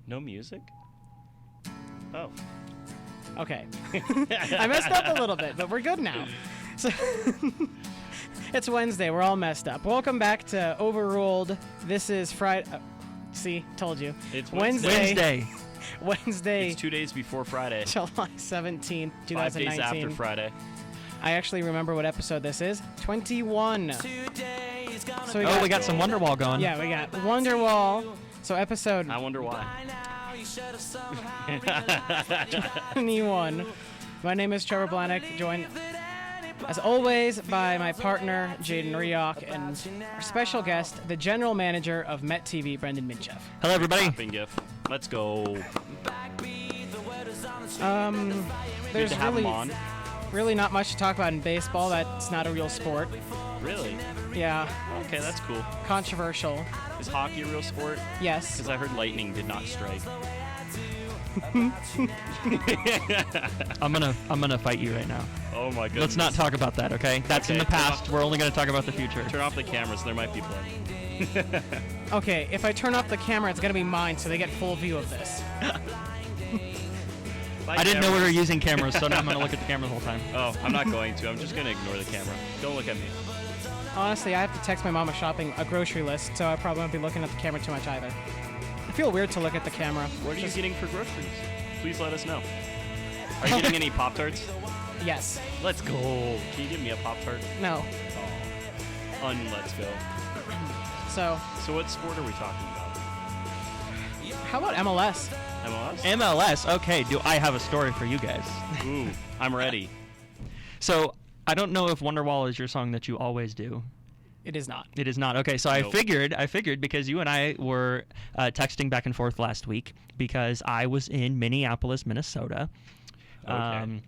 No music? Oh. Okay. I messed up a little bit, but we're good now. So it's Wednesday. We're all messed up. Welcome back to Overruled. This is Friday. See, told you. It's Wednesday. It's 2 days before Friday. July 17th, 2019. 5 days after Friday. I actually remember what episode this is. 21. So we got some Wonderwall going. Yeah, we got Wonderwall. So episode... I wonder why. 21. My name is Trevor Blanick, joined as always by my partner Jaden Rioch and our special guest, the general manager of Met TV, Brenden Minchev. Hello, everybody. GIF. Let's go. There's to have him on. Really not much to talk about in baseball. That's not a real sport. Really? Yeah. Okay, that's cool. Controversial. Is hockey a real sport? Yes. Because I heard lightning did not strike. I'm gonna fight you right now. Oh my goodness. Let's not talk about that, okay? That's in the past. We're only gonna talk about the future. Turn off the cameras. There might be blood. Okay, if I turn off the camera, it's gonna be mine, so they get full view of this. I didn't know we were using cameras, so now I'm gonna look at the camera the whole time. Oh, I'm not going to. I'm just gonna ignore the camera. Don't look at me. Honestly, I have to text my mom a grocery list, so I probably won't be looking at the camera too much either. I feel weird to look at the camera. What are you getting for groceries? Please let us know. Are you getting any Pop-Tarts? Yes. Let's go. Can you give me a Pop-Tart? No. Let's go. So what sport are we talking about? How about MLS? MLS? MLS. Okay, do I have a story for you guys? Ooh, I'm ready. So, I don't know if Wonderwall is your song that you always do. It is not. It is not. Okay, so Nope. I figured because you and I were texting back and forth last week because I was in Minneapolis, Minnesota. Okay.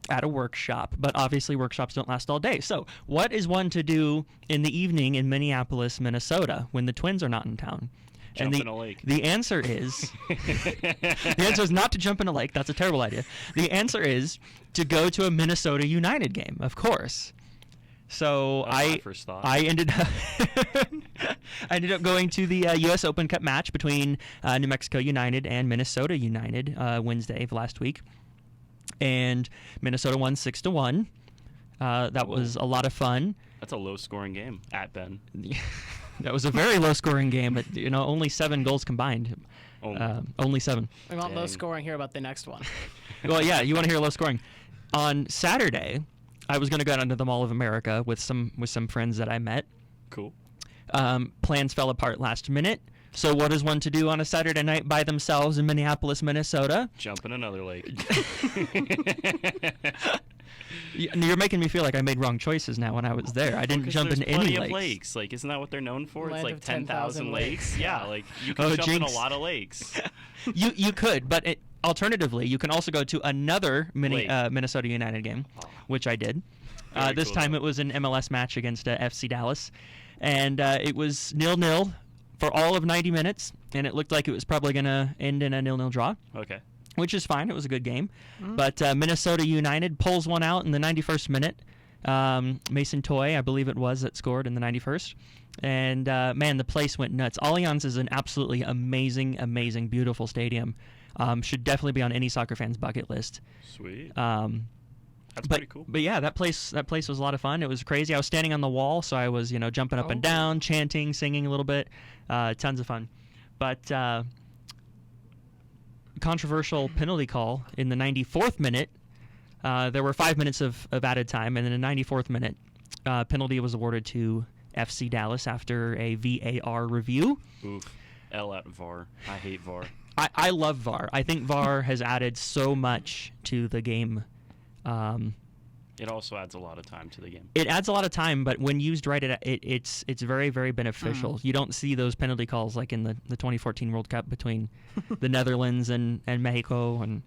At a workshop, but obviously workshops don't last all day. So, what is one to do in the evening in Minneapolis, Minnesota when the Twins are not in town? Jump in a lake. The answer is not to jump in a lake. That's a terrible idea. The answer is to go to a Minnesota United game, of course. So my first thought. I ended up going to the U.S. Open Cup match between New Mexico United and Minnesota United Wednesday of last week, and Minnesota won 6-1. That was a lot of fun. That's a low-scoring game at Ben. That was a very low-scoring game, but only 7 goals combined. Only 7. We want low scoring here about the next one. Well, yeah, you want to hear low scoring. On Saturday, I was going to go down to the Mall of America with some friends that I met. Cool. Plans fell apart last minute. So what is one to do on a Saturday night by themselves in Minneapolis, Minnesota? Jump in another lake. You're making me feel like I made wrong choices now when I was there. I didn't jump in any lakes. Of lakes. lakes. Like, isn't that what they're known for? Land It's like of 10,000 lakes. Yeah, like you Oh, can jump in a jinx. lot of lakes. You could, but alternatively, you can also go to another Lake. Minnesota United game, which I did. Very This cool, time though. it was an MLS match against FC Dallas, and it was 0-0 for all of 90 minutes, and it looked like it was probably going to end in a 0-0 draw. Okay. Which is fine. It was a good game. But Minnesota United pulls one out in the 91st minute. Mason Toye, I believe it was, that scored in the 91st. And, man, the place went nuts. Allianz is an absolutely amazing, amazing, beautiful stadium. Should definitely be on any soccer fan's bucket list. Sweet. That's pretty cool. But, yeah, that place was a lot of fun. It was crazy. I was standing on the wall, so I was, jumping up and down, chanting, singing a little bit. Tons of fun. But controversial penalty call in the 94th minute. There were 5 minutes of added time, and in the 94th minute, penalty was awarded to FC Dallas after a VAR review. Oof. L at VAR. I hate VAR. I love VAR. I think VAR has added so much to the game. It also adds a lot of time to the game. It adds a lot of time, but when used right, it's very, very beneficial. You don't see those penalty calls like in the 2014 World Cup between the Netherlands and Mexico, and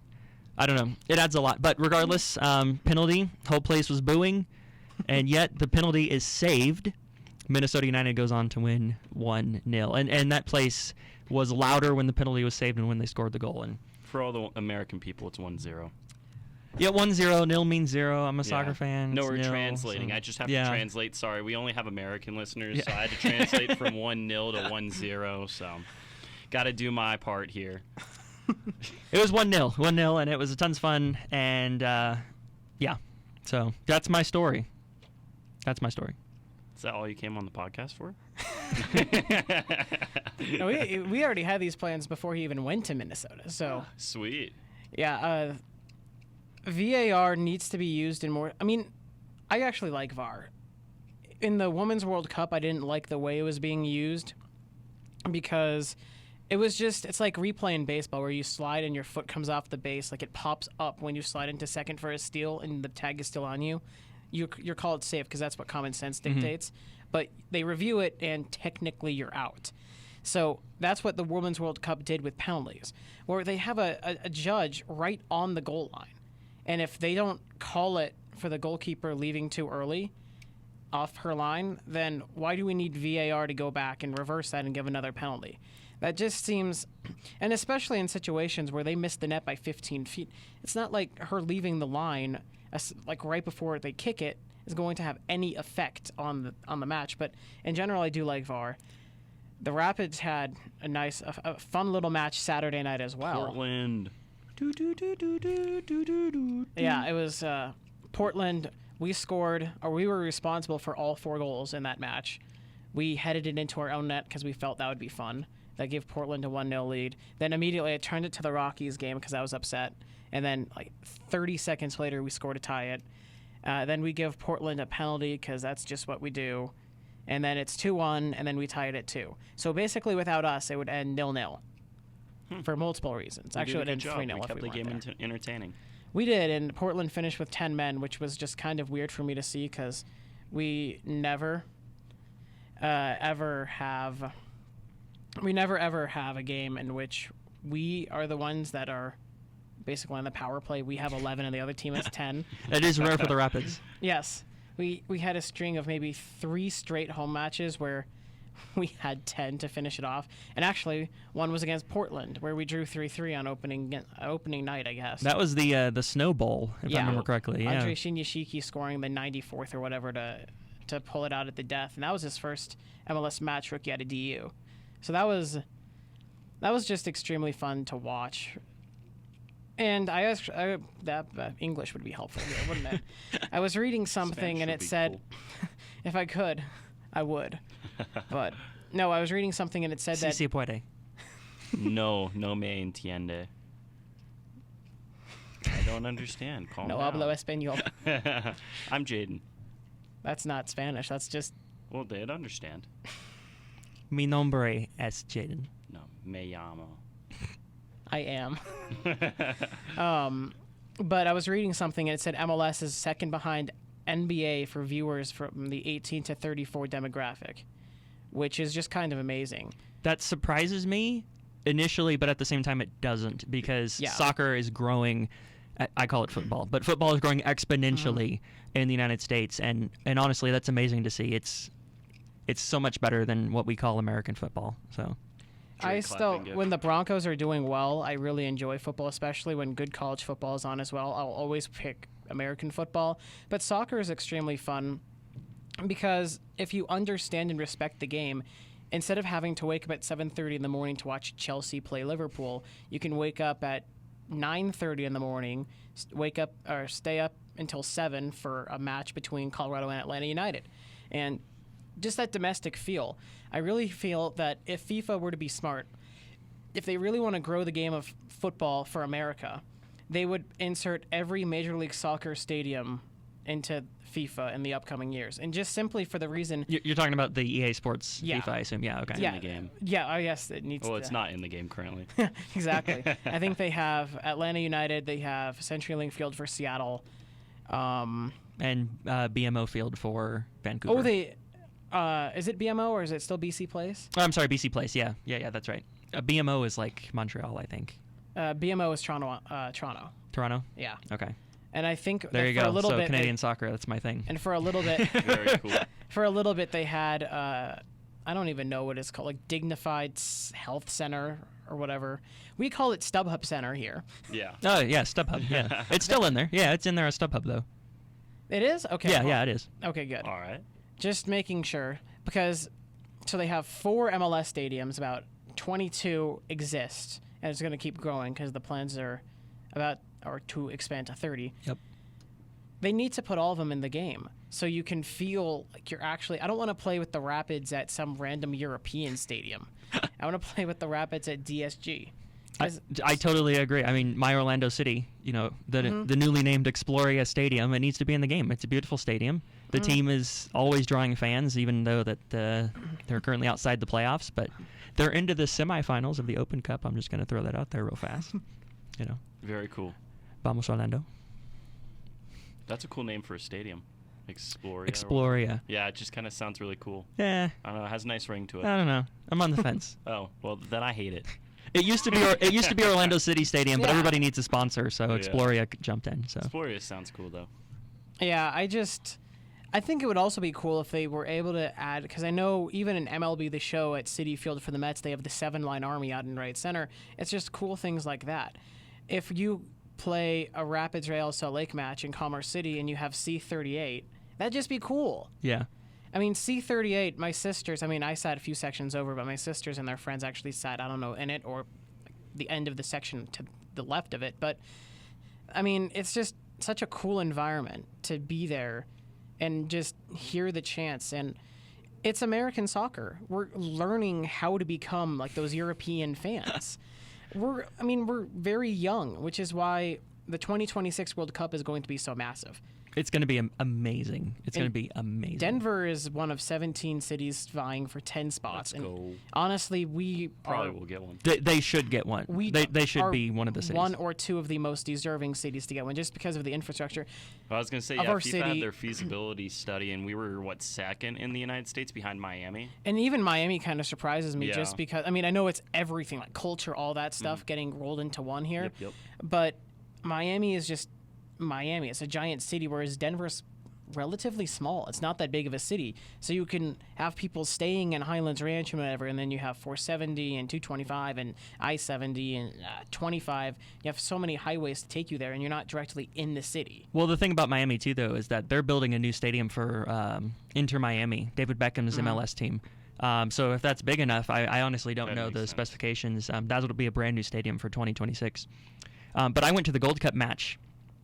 I don't know. It adds a lot. But regardless, penalty, whole place was booing, and yet the penalty is saved. Minnesota United goes on to win 1-0. And that place was louder when the penalty was saved and when they scored the goal. And For all the American people, it's 1-0. Yeah, 1-0. Nil means 0. I'm a soccer fan. No, It's we're nil, translating. so- I just have yeah. to translate. Sorry, we only have American listeners, Yeah. so I had to translate from 1-0 to 1-0. So, Gotta do my part here. It was 1-0, 1-0, and it was a tons of fun. And yeah, so that's my story. That's my story. Is that all you came on the podcast for? No, we already had these plans before he even went to Minnesota. So Sweet. yeah, VAR needs to be used in more. I mean, I actually like VAR. In the Women's World Cup, I didn't like the way it was being used because it's like replay in baseball where you slide and your foot comes off the base, like it pops up when you slide into second for a steal and the tag is still on you. You're called safe because that's what common sense dictates. But they review it and technically you're out. So that's what the Women's World Cup did with penalties, where they have a judge right on the goal line. And if they don't call it for the goalkeeper leaving too early off her line, then why do we need VAR to go back and reverse that and give another penalty? That just seems, and especially in situations where they miss the net by 15 feet, it's not like her leaving the line, like right before they kick it, is going to have any effect on the match. But in general, I do like VAR. The Rapids had a fun little match Saturday night as well. Portland. Yeah, it was Portland. We were responsible for all 4 goals in that match. We headed it into our own net because we felt that would be fun. That gave Portland a 1-0 lead. Then immediately I turned it to the Rockies game because I was upset. And then like 30 seconds later, we scored to tie it. Then we give Portland a penalty because that's just what we do. And then it's 2-1, and then we tie it at 2. So basically, without us, it would end 0-0 for multiple reasons. Actually, it would end 3-0 We if kept we the game weren't there. entertaining. We did, and Portland finished with 10 men, which was just kind of weird for me to see because we never ever have a game in which we are the ones that are basically on the power play. We have 11 and the other team has 10. It is rare for the Rapids. Yes. We had a string of maybe 3 straight home matches where we had 10 to finish it off. And actually, one was against Portland where we drew 3-3 on opening night, I guess. That was the Snow Bowl, if I remember correctly. Yeah. Andre Shinyashiki scoring the 94th or whatever to pull it out at the death. And that was his first MLS match rookie out of DU. So that was just extremely fun to watch. And I asked that English would be helpful here, wouldn't it? I was reading something Spanish and it said, cool. if I could, I would. But no, I was reading something and it said that. Si puede. No me entiende. I don't understand. Calm No down. hablo español. I'm Jaden. That's not Spanish. That's just. Well, they'd understand. Mi nombre es Jaden. No, me llamo. I am. But I was reading something and it said MLS is second behind NBA for viewers from the 18 to 34 demographic, which is just kind of amazing. That surprises me initially, but at the same time it doesn't because soccer is growing. I call it football, but football is growing exponentially in the United States, and honestly, that's amazing to see. It's so much better than what we call American football. So. When the Broncos are doing well, I really enjoy football, especially when good college football is on as well. I'll always pick American football. But soccer is extremely fun because if you understand and respect the game, instead of having to wake up at 7:30 in the morning to watch Chelsea play Liverpool, you can wake up at 9:30 in the morning, stay up until 7 for a match between Colorado and Atlanta United. And just that domestic feel. I really feel that if FIFA were to be smart, if they really want to grow the game of football for America, they would insert every Major League Soccer stadium into FIFA in the upcoming years. And just simply for the reason... You're talking about the EA Sports FIFA, I assume. Yeah, okay. Yeah, in the game. Yeah, yes, it needs to... Well, it's not in the game currently. Exactly. I think they have Atlanta United, they have CenturyLink Field for Seattle. And BMO Field for Vancouver. Oh, they... is it BMO or is it still BC Place? Oh, I'm sorry, BC Place. Yeah, that's right. BMO is like Montreal, I think. BMO is Toronto. Toronto? Yeah. Okay. And I think there you for go. a little so bit, Canadian soccer, that's my thing. And for a little bit, Very cool. For a little bit, they had I don't even know what it's called, like Dignified Health Center or whatever. We call it StubHub Center here. Yeah. Oh yeah, StubHub. Yeah, it's still in there. Yeah, it's in there as StubHub though. It is? Okay. Yeah, it is. Okay, good. All right. Just making sure because so they have 4 MLS stadiums about 22 exist, and it's going to keep growing because the plans are to expand to 30. Yep. They need to put all of them in the game so you can feel like you're actually. I don't want to play with the Rapids at some random European stadium. I want to play with the Rapids at DSG. I totally agree. I mean, my Orlando City, the newly named Exploria Stadium, it needs to be in the game. It's a beautiful stadium. The team is always drawing fans, even though that they're currently outside the playoffs. But they're into the semifinals of the Open Cup. I'm just going to throw that out there real fast. Very cool. Vamos Orlando. That's a cool name for a stadium. Exploria. Exploria. Yeah, it just kind of sounds really cool. Yeah. I don't know. It has a nice ring to it. I don't know. I'm on the fence. Oh, well, then I hate it. It used to be Orlando City Stadium, but Yeah. everybody needs a sponsor, so Yeah. Exploria jumped in. So Exploria sounds cool, though. Yeah, I think it would also be cool if they were able to add, because I know even in MLB The Show at Citi Field for the Mets, they have the 7-line army out in right center. It's just cool things like that. If you play a Rapids Real Salt Lake match in Commerce City and you have C38, that'd just be cool. yeah. I mean, C38, my sisters, I sat a few sections over, but my sisters and their friends actually sat, I don't know, in it or the end of the section to the left of it. But, it's just such a cool environment to be there and just hear the chants. And it's American soccer. We're learning how to become like those European fans. We're very young, which is why the 2026 World Cup is going to be so massive. It's going to be amazing. It's going to be amazing. Denver is one of 17 cities vying for 10 spots. Let's go. Honestly, we Probably will get one. They should get one. They should are be one of the cities. one or two of the most deserving cities to get one, just because of the infrastructure. Well, I was going to say, Of yeah, our FIFA city- had their feasibility study, and we were, second in the United States behind Miami? And even Miami kind of surprises me Yeah. just because, I know it's everything, like culture, all that stuff getting rolled into one here. Yep. But Miami is just Miami. It's a giant city, whereas Denver's relatively small. It's not that big of a city. So you can have people staying in Highlands Ranch and whatever, and then you have 470 and 225 and I-70 and 25. You have so many highways to take you there, and you're not directly in the city. Well, the thing about Miami, too, though, is that they're building a new stadium for Inter Miami, David Beckham's MLS team. So if that's big enough, I honestly don't That know makes the sense. specifications. That would be a brand new stadium for 2026. But I went to the Gold Cup match.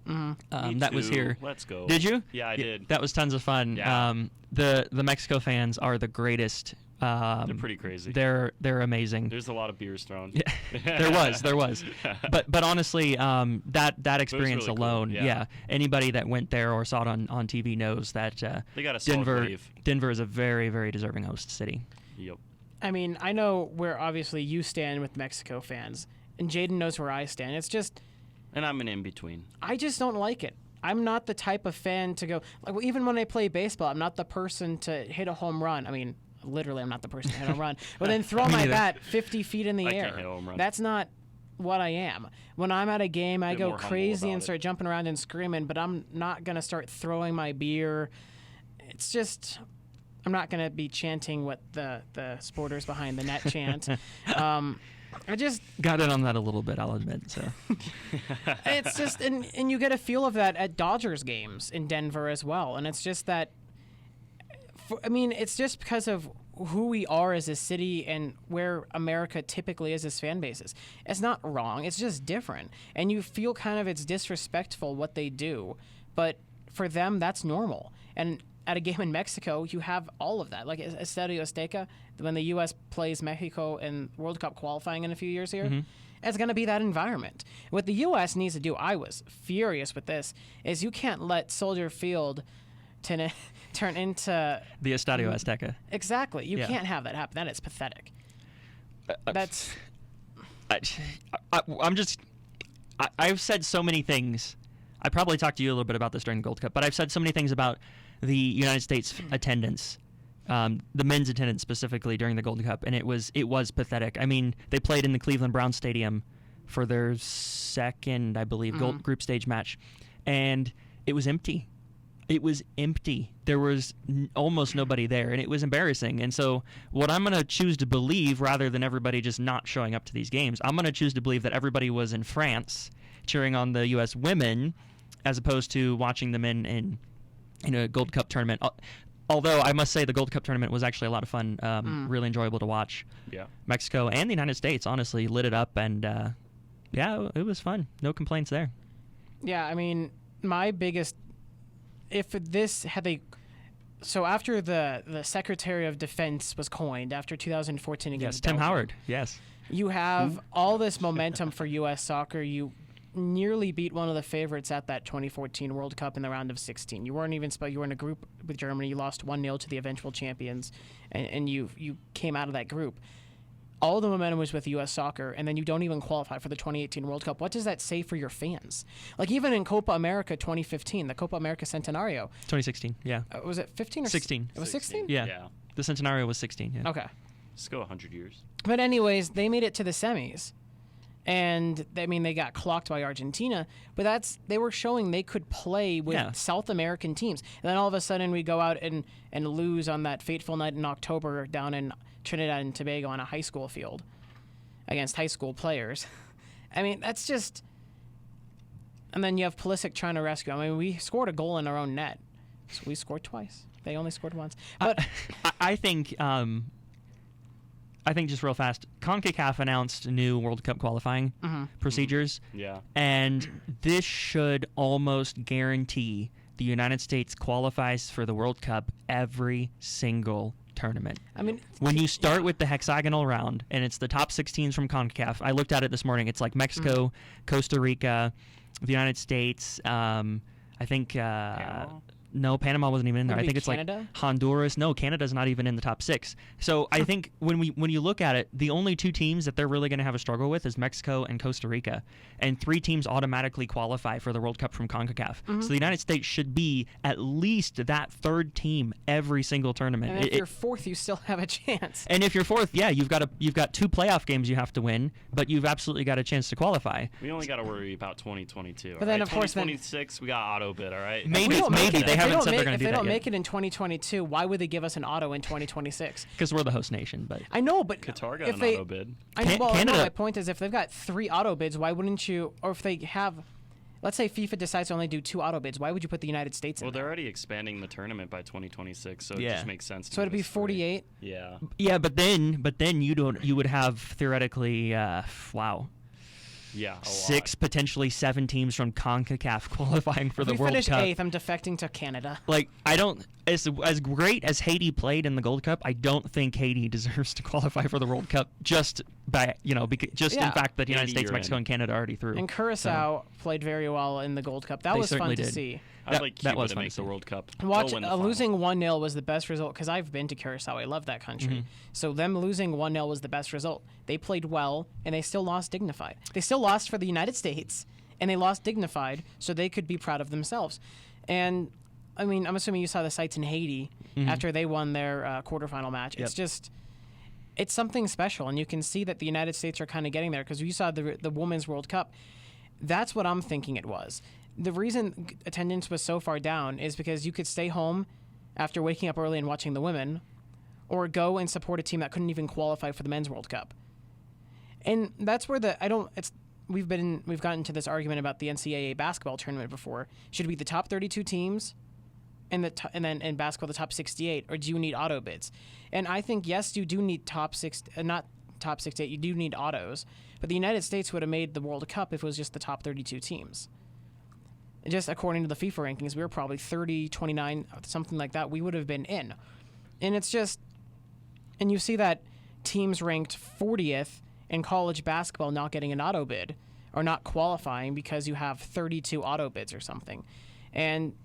Me That was too. here. Let's go. Did you? Yeah, I did. That was tons of fun. Yeah. The Mexico fans are the greatest. They're pretty crazy. They're amazing. There's a lot of beers thrown. Yeah, there was. But honestly, that experience really cool, alone, yeah. anybody that went there or saw it on TV knows that They got a solid wave. Denver is a very, very deserving host city. Yep. I know where obviously you stand with Mexico fans, and Jaden knows where I stand. It's just, And I'm an in-between. I just don't like it. I'm not the type of fan to go, even when I play baseball, I'm not the person to hit a home run. Literally, I'm not the person to hit a home run. But then throw Me my neither. bat 50 feet in the I air. can't hit a home run. That's not what I am. When I'm at a game, I Bit go more humble crazy about and it. start jumping around and screaming, but I'm not going to start throwing my beer. It's just, I'm not going to be chanting what the sporters behind the net chant. I just, Got in on that a little bit, I'll admit. So it's just, and you get a feel of that at Dodgers games in Denver as well. And it's just that, it's just because of who we are as a city and where America typically is as fan bases. It's not wrong. It's just different. And you feel kind of it's disrespectful what they do. But for them, that's normal. And at a game in Mexico, you have all of that. Like Estadio Azteca, when the U.S. plays Mexico in World Cup qualifying in a few years here, it's going to be that environment. What the U.S. needs to do, I was furious with this, is you can't let Soldier Field turn into... the Estadio Azteca. Exactly. You Yeah. can't have that happen. That is pathetic. That's... I've said so many things. I probably talked to you a little bit about this during the Gold Cup, but I've said so many things about the United States attendance, the men's attendance specifically during the Gold Cup, and it was pathetic. They played in the Cleveland Browns Stadium for their second, I believe, group stage match, and it was empty. It was empty. There was almost nobody there, and it was embarrassing. And so what I'm going to choose to believe, rather than everybody just not showing up to these games, I'm going to choose to believe that everybody was in France cheering on the U.S. women as opposed to watching them in a Gold Cup tournament. Although I must say the Gold Cup tournament was actually a lot of fun, really enjoyable to watch. Yeah. Mexico and the United States honestly lit it up, and yeah, it was fun. No complaints there. Yeah, I mean, my biggest, if this had they, so after the Secretary of Defense was coined after 2014 against Yes, Tim Belgium, Howard. Yes. you have all this momentum for U.S. soccer. You nearly beat one of the favorites at that 2014 World Cup in the round of 16. You weren't even you were in a group with Germany. You lost 1-0 to the eventual champions, and you came out of that group. All the momentum was with U.S. soccer, and then you don't even qualify for the 2018 World Cup. What does that say for your fans? Like, even in Copa America 2015, the Copa America Centenario. 2016, yeah. Was it 15 or 16? It was 16? Yeah. The Centenario was 16, yeah. Okay. Let's go 100 years. But anyways, they made it to the semis. And, I mean, they got clocked by Argentina. But they were showing they could play with South American teams. And then all of a sudden we go out and lose on that fateful night in October down in Trinidad and Tobago on a high school field against high school players. I mean, that's just... And then you have Pulisic trying to rescue. I mean, we scored a goal in our own net. So we scored twice. They only scored once. But I think just real fast, CONCACAF announced new World Cup qualifying procedures. Yeah. And this should almost guarantee the United States qualifies for the World Cup every single tournament. I mean, when you start with the hexagonal round and it's the top 6 teams from CONCACAF, I looked at it this morning. It's like Mexico, Costa Rica, the United States, I think no, Panama wasn't even in there. I think it's Canada? like Honduras. No, Canada's not even in the top 6. So I think when you look at it, the only 2 teams that they're really going to have a struggle with is Mexico and Costa Rica, and 3 teams automatically qualify for the World Cup from CONCACAF. So the United States should be at least that 3rd team every single tournament. And if you're 4th, you still have a chance. And if you're 4th, yeah, you've got 2 playoff games you have to win, but you've absolutely got a chance to qualify. We only got to worry about 2022. But then, right? of course, 2026 we got auto bid. All right. Maybe they haven't said they're going to do that If they don't yet. make it in 2022, why would they give us an auto in 2026? Because we're the host nation, but I know, but Qatar got if an they, auto bid. I know, well, Canada. no, my point is, if they've got 3 auto bids, why wouldn't you? Or if they have, let's say FIFA decides to only do 2 auto bids, why would you put the United States in? Well, there? they're already expanding the tournament by 2026, so it Yeah. just makes sense. To So it'd give be us 3. 48. Yeah. yeah, but then you would have theoretically Yeah. A 6, potentially 7 teams from CONCACAF qualifying for If the we World finish Cup. 8th, I'm defecting to Canada. Like, I don't, as great as Haiti played in the Gold Cup, I don't think Haiti deserves to qualify for the World Cup just by, in fact that the United Haiti, States, you're Mexico, in. and Canada are already through. And Curacao played very well in the Gold Cup. That They was fun certainly to did. see. I'd That- like that Cuba was to fun make to the see. World Cup. Watch They'll win the final. losing 1-0 was the best result because I've been to Curacao. I love that country. So them losing 1-0 was the best result. They played well and they still lost dignified. They still lost for the United States and they lost dignified, so they could be proud of themselves. And I mean, I'm assuming you saw the sights in Haiti after they won their quarterfinal match. Yep. It's just, it's something special, and you can see that the United States are kind of getting there because you saw the Women's World Cup. That's what I'm thinking it was. The reason attendance was so far down is because you could stay home after waking up early and watching the women, or go and support a team that couldn't even qualify for the Men's World Cup. And that's where we've gotten to this argument about the NCAA basketball tournament before. Should it be the top 32 teams, and then in basketball the top 68, or do you need auto bids? And I think yes, you do need not top 68. You do need autos, but the United States would have made the World Cup if it was just the top 32 teams. Just according to the FIFA rankings, we were probably 30, 29, something like that. We would have been in. And it's just, and you see that teams ranked 40th in college basketball not getting an auto bid or not qualifying because you have 32 auto bids or something. And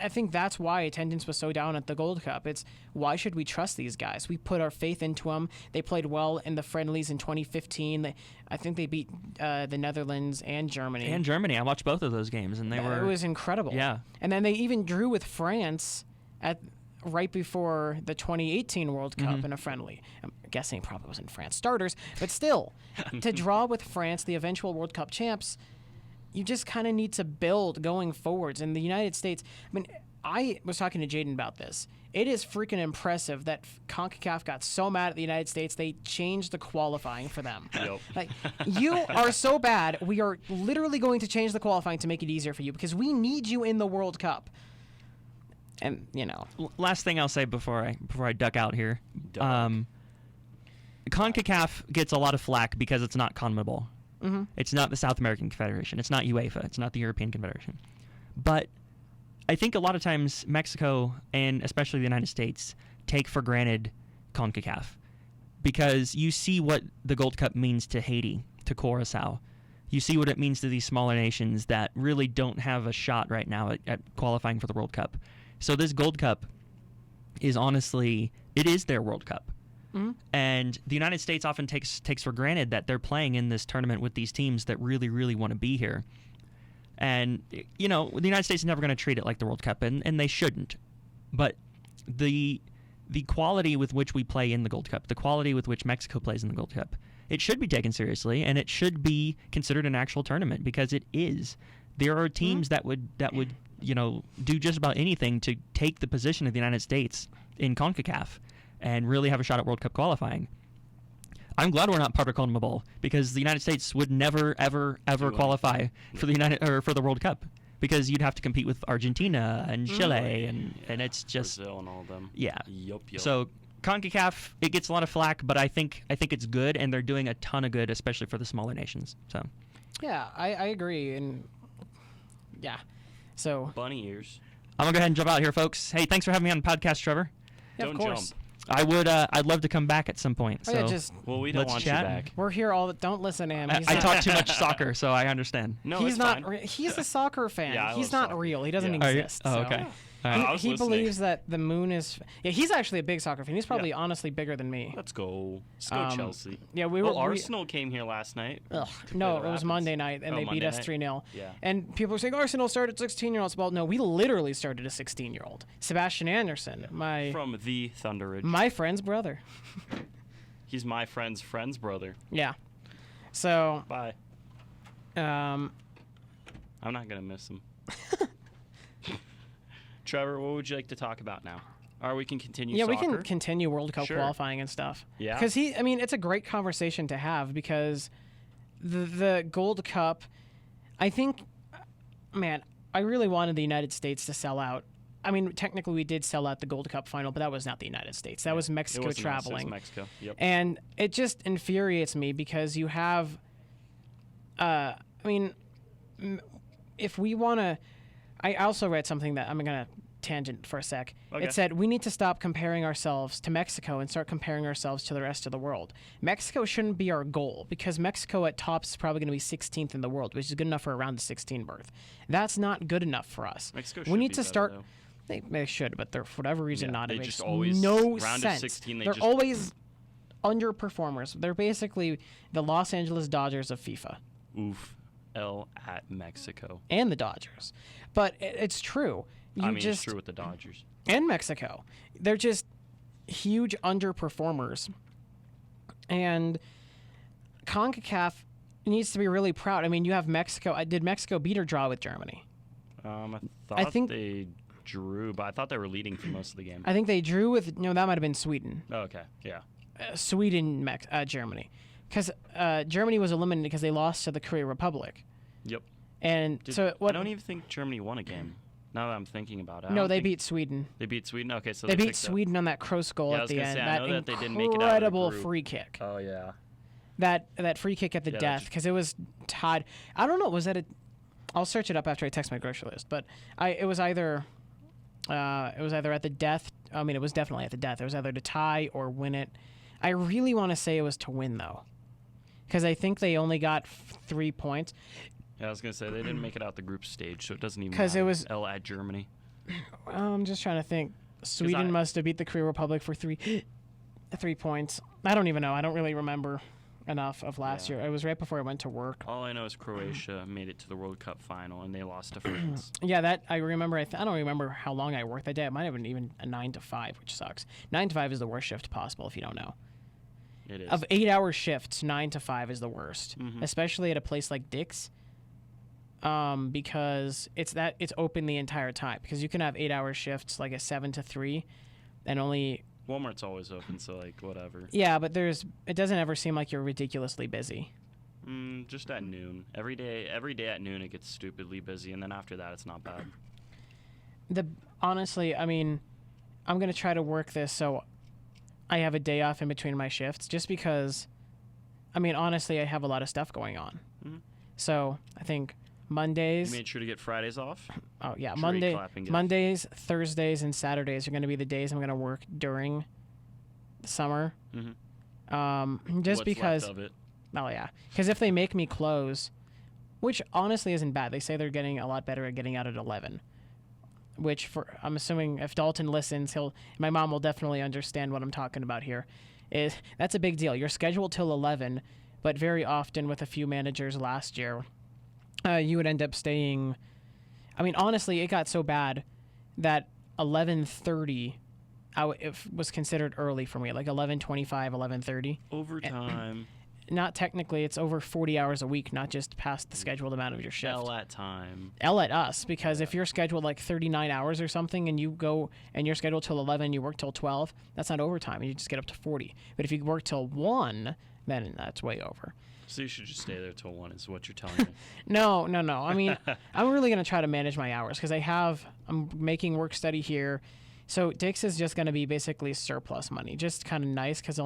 I think that's why attendance was so down at the Gold Cup. It's why should we trust these guys? We put our faith into them. They played well in the friendlies in 2015. I think they beat the Netherlands and Germany. I watched both of those games, and It was incredible. Yeah. And then they even drew with France right before the 2018 World Cup in a friendly. I'm guessing it probably wasn't France starters, but still, to draw with France, the eventual World Cup champs, you just kind of need to build going forwards. In the United States, I mean, I was talking to Jaden about this. It is freaking impressive that CONCACAF got so mad at the United States, they changed the qualifying for them. Yep. Like, you are so bad, we are literally going to change the qualifying to make it easier for you because we need you in the World Cup. And Last thing I'll say before I duck out here. Duck. CONCACAF gets a lot of flack because it's not CONMEBOL. Mm-hmm. It's not the South American Confederation. It's not UEFA. It's not the European Confederation. But I think a lot of times Mexico and especially the United States take for granted CONCACAF because you see what the Gold Cup means to Haiti, to Curacao. You see what it means to these smaller nations that really don't have a shot right now at qualifying for the World Cup. So this Gold Cup is honestly, it is their World Cup. Mm-hmm. And the United States often takes for granted that they're playing in this tournament with these teams that really, really want to be here. And, the United States is never going to treat it like the World Cup, and they shouldn't. But the quality with which we play in the Gold Cup, the quality with which Mexico plays in the Gold Cup, it should be taken seriously, and it should be considered an actual tournament because it is. There are teams that would do just about anything to take the position of the United States in CONCACAF and really have a shot at World Cup qualifying. I'm glad we're not part of CONMEBOL because the United States would never, ever, ever qualify for the World Cup because you'd have to compete with Argentina and Chile and it's just Brazil and all of them. Yeah. Yup. So CONCACAF, it gets a lot of flack, but I think it's good and they're doing a ton of good, especially for the smaller nations. So yeah, I agree, and yeah, so bunny ears. I'm gonna go ahead and jump out here, folks. Hey, thanks for having me on the podcast, Trevor. yeah, Don't of course. jump. I would. I'd love to come back at some point. Oh, So yeah, just Well, we don't Let's want chat. you back. we're here all. Don't listen to him. He's I not, talk too much soccer, so I understand. No, he's it's not. fine. He's a soccer fan. Yeah, I He's love not soccer. real. He doesn't Yeah. exist. Oh, so. okay. I All right. was He listening. believes that the moon is. Yeah, he's actually a big soccer fan. He's probably honestly bigger than me. Let's go. Let's go, Chelsea. Yeah, we were. Well, Arsenal came here last night. Ugh, to no, play it the was Rapids. Monday night, and Oh, they beat Monday us night? 3-0. Yeah. And people are saying Arsenal started 16-year-olds. Well, no, we literally started a 16-year-old. Sebastian Anderson, From the Thunder Ridge. my friend's brother. He's my friend's brother. Yeah. So, Bye. um, I'm not going to miss him. Trevor, what would you like to talk about now? Or we can continue yeah, soccer? we can continue World Cup Sure. qualifying and stuff. Yeah. Because it's a great conversation to have because the Gold Cup, I think, man, I really wanted the United States to sell out. I mean, technically we did sell out the Gold Cup final, but that was not the United States. That was It Mexico wasn't us, it was traveling. Mexico. Yep. And it just infuriates me because you have, if we want to, I also read something that I'm going to tangent for a sec. Okay. It said we need to stop comparing ourselves to Mexico and start comparing ourselves to the rest of the world. Mexico shouldn't be our goal because Mexico at tops is probably going to be 16th in the world, which is good enough for a round of 16 berth. That's not good enough for us. Mexico we should need be to better, start. though. They should, but they're for whatever reason Yeah, not. they It just makes always- no round of sense. 16, they're just- always underperformers. They're basically the Los Angeles Dodgers of FIFA Oof. L at Mexico. and the Dodgers. But it's true. It's true with the Dodgers. And Mexico. They're just huge underperformers. And CONCACAF needs to be really proud. I mean, you have Mexico. Did Mexico beat or draw with Germany? I think- they drew, but I thought they were leading for most of the game. I think they drew with. No, that might have been Sweden. Oh, okay. Yeah. Sweden, Germany. Because Germany was eliminated because they lost to the Korea Republic. Yep. And so I what? don't even think Germany won a game. Now that I'm thinking about it. I No, don't they think- beat Sweden. They beat Sweden? Okay, so They beat picked up- Sweden on that Kroos goal Yeah, I at was the gonna end. say, I That know that they didn't make it out of the incredible group. free kick. Oh, yeah. That free kick at the Yeah, that death just- because it was tied. I don't know. Was that a? I'll search it up after I text my grocery list. But it was either at the death. I mean, it was definitely at the death. It was either to tie or win it. I really want to say it was to win though, because I think they only got 3 points. Yeah, I was going to say, they didn't make it out the group stage, so it doesn't even 'Cause it matter. was- L at Germany. I'm just trying to think. Sweden must have beat the Korea Republic for 3 points. I don't even know. I don't really remember enough of last Yeah. year. It was right before I went to work. All I know is Croatia made it to the World Cup final, and they lost to France. Yeah, that I remember. I don't remember how long I worked that day. It might have been even a 9 to 5, which sucks. 9 to 5 is the worst shift possible if you don't know. It is. Of 8-hour shifts, 9 to 5 is the worst, Mhm. especially at a place like Dick's. Because it's open the entire time. Because you can have 8-hour shifts like a 7 to 3, and only Walmart's always open, so, like, whatever. yeah. But it doesn't ever seem like you're ridiculously busy. Just at noon. Every day at noon, it gets stupidly busy, and then after that, it's not bad. honestly, I mean, I'm gonna try to work this so I have a day off in between my shifts, just because. I mean, honestly, I have a lot of stuff going on. Mm-hmm. So I think Mondays. You made sure to get Fridays off? Oh yeah, Tree clapping gift. Mondays, Thursdays, and Saturdays are going to be the days I'm going to work during the summer. Mm-hmm. Just What's because. left of it? Oh yeah, because if they make me close, which honestly isn't bad. They say they're getting a lot better at getting out at 11. Which I'm assuming if Dalton listens, my mom will definitely understand what I'm talking about here. That's a big deal. You're scheduled till 11, but very often with a few managers last year, you would end up staying. I mean, honestly, it got so bad that 11:30 it was considered early for me, like 11:25, 11:30. Overtime. Not technically, it's over 40 hours a week, not just past the scheduled amount of your shift. L at time. L at us, because if you're scheduled like 39 hours or something and you go and you're scheduled till 11, you work till 12, that's not overtime. You just get up to 40. But if you work till 1, then that's way over. So you should just stay there till 1 is what you're telling me. No. I mean, I'm really going to try to manage my hours because I'm making work study here. So Dick's is just going to be basically surplus money. Just kind of nice because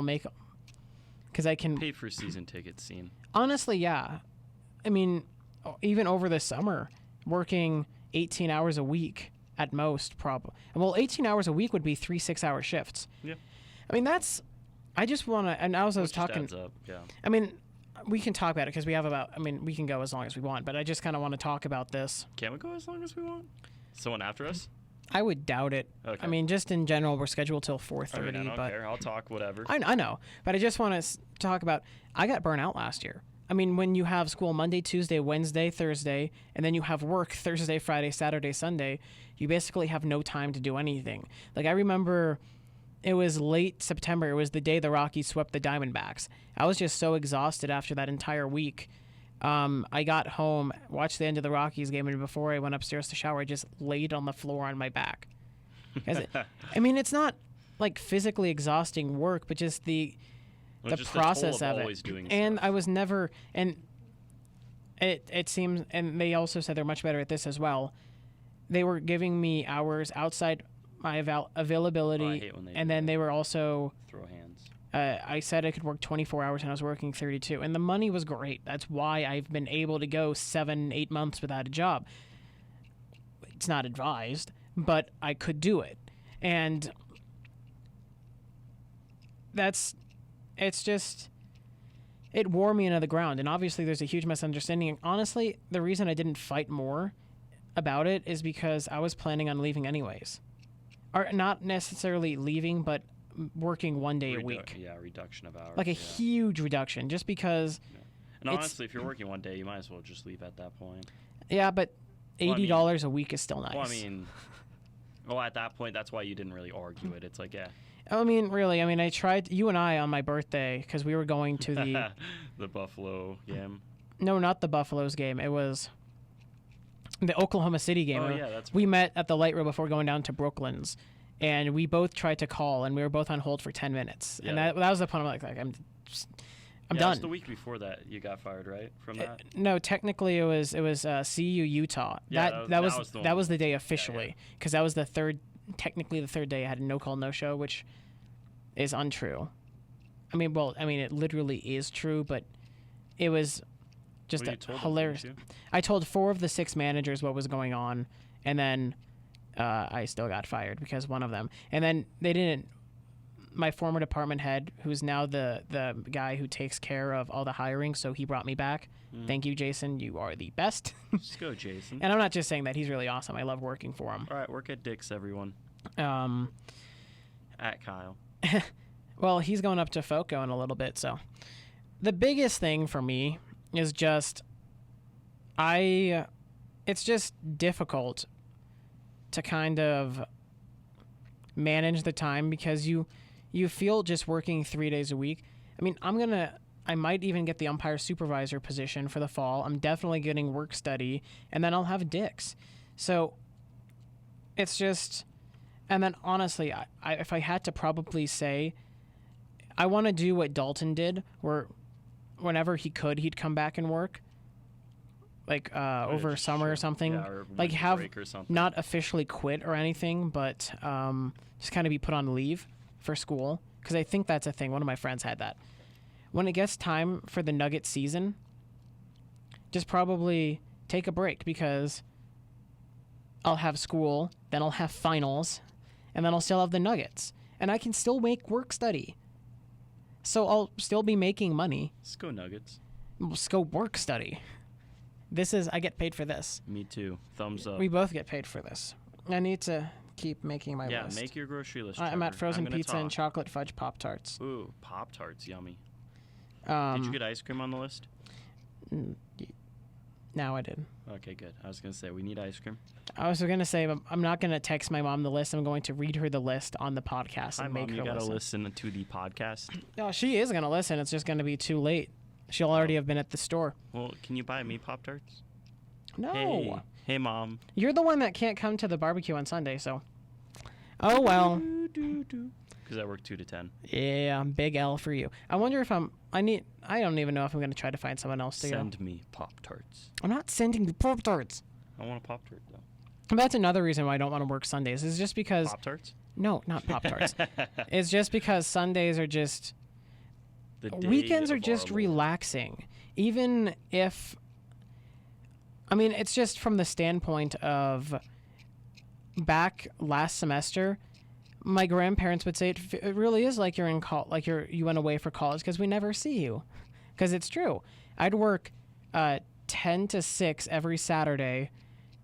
I can pay for season tickets, scene. Honestly, yeah. I mean, even over the summer, working 18 hours a week at most, probably. Well, 18 hours a week would be 3 6-hour shifts. Yeah. I mean, I just want to, and as I was talking. Adds up, yeah. I mean, we can talk about it because we can go as long as we want, but I just kind of want to talk about this. Can we go as long as we want? Someone after us? I would doubt it. Okay. I mean, just in general, we're scheduled till 4:30. I mean, I don't care. I'll talk whatever. I know, but I just want to talk about. I got burnt out last year. I mean, when you have school Monday, Tuesday, Wednesday, Thursday, and then you have work Thursday, Friday, Saturday, Sunday, you basically have no time to do anything. Like I remember, it was late September. It was the day the Rockies swept the Diamondbacks. I was just so exhausted after that entire week. I got home, watched the end of the Rockies game, and before I went upstairs to shower, I just laid on the floor on my back. I mean, it's not like physically exhausting work, but just the process of it. And I was never, and it seems, and they also said they're much better at this as well. They were giving me hours outside my availability, I hate when they and then they were also throw hands. I said I could work 24 hours and I was working 32, and the money was great. That's why I've been able to go 7-8 months without a job. It's not advised, but I could do it. And it wore me into the ground. And obviously there's a huge misunderstanding. And honestly, the reason I didn't fight more about it is because I was planning on leaving anyways. Or not necessarily leaving, but working 1 day a week. Yeah, reduction of hours. Like a huge reduction, just because. Yeah. And honestly, if you're working 1 day, you might as well just leave at that point. Yeah, but $80 a week is still nice. Well, at that point, that's why you didn't really argue it. It's like, yeah. I mean, really, I tried, you and I on my birthday, because we were going to the... the Buffalo game. No, not the Buffaloes game. It was the Oklahoma City game. Oh, yeah, that's We met at the light rail before going down to Brooklyn's, and we both tried to call, and we were both on hold for 10 minutes. Yeah. And that was the point. I'm like I'm done. It was the week before that you got fired, right? From that? No, technically it was CU Utah. Yeah, that was the day officially, because that was technically the third day I had a no call no show, which is untrue. It literally is true, but it was just hilarious. I told 4 of the 6 managers what was going on, and then I still got fired because one of them. And then they didn't. My former department head, who's now the guy who takes care of all the hiring, so he brought me back. Thank you, Jason. You are the best. Let's go, Jason. And I'm not just saying that. He's really awesome. I love working for him. All right, work at Dick's, everyone. At Kyle. Well, he's going up to FOCO in a little bit, so. The biggest thing for me is just, it's just difficult to kind of manage the time, because you feel just working 3 days a week. I might even get the umpire supervisor position for the fall. I'm definitely getting work study, and then I'll have Dick's. So it's just, and then honestly, if I had to probably say, I want to do what Dalton did, where whenever he could, he'd come back and work. like over summer or something. Yeah, or Like winter have break or something. not officially quit or anything, but just kind of be put on leave for school, because I think that's a thing. One of my friends had that. When it gets time for the Nugget season, just probably take a break, because I'll have school, then I'll have finals, and then I'll still have the Nuggets, and I can still make work study. So I'll still be making money. Let's go Nuggets. Let's go work study. I get paid for this. Me too. Thumbs up. We both get paid for this. I need to keep making my yeah, list. make your grocery list. I'm at Trevor. frozen I'm gonna pizza and talk. chocolate fudge Pop-Tarts. Ooh, Pop-Tarts, yummy. Did you get ice cream on the list? Now I did. Okay, good. I was gonna say we need ice cream. I was going to say, I'm not going to text my mom the list. I'm going to read her the list on the podcast Hi, and make Mom. You her gotta listen. listen to the podcast. No, she is going to listen. It's just going to be too late. She'll already have been at the store. Well, can you buy me Pop-Tarts? No. Hey, Mom. You're the one that can't come to the barbecue on Sunday, so. Oh, well. Because I work 2 to 10. Yeah, big L for you. I wonder if I don't even know if I'm going to try to find someone else to Send me Pop-Tarts. I'm not sending you Pop-Tarts. I want a Pop-Tart, though. That's another reason why I don't want to work Sundays. Is just because. Pop-Tarts? No, not Pop-Tarts. It's just because Sundays are just. The day Weekends are of just our Lord. relaxing. Even if. I mean, it's just from the standpoint of. Back last semester, my grandparents would say it really is like you're in you went away for college, because we never see you. Because it's true. I'd work 10 to 6 every Saturday,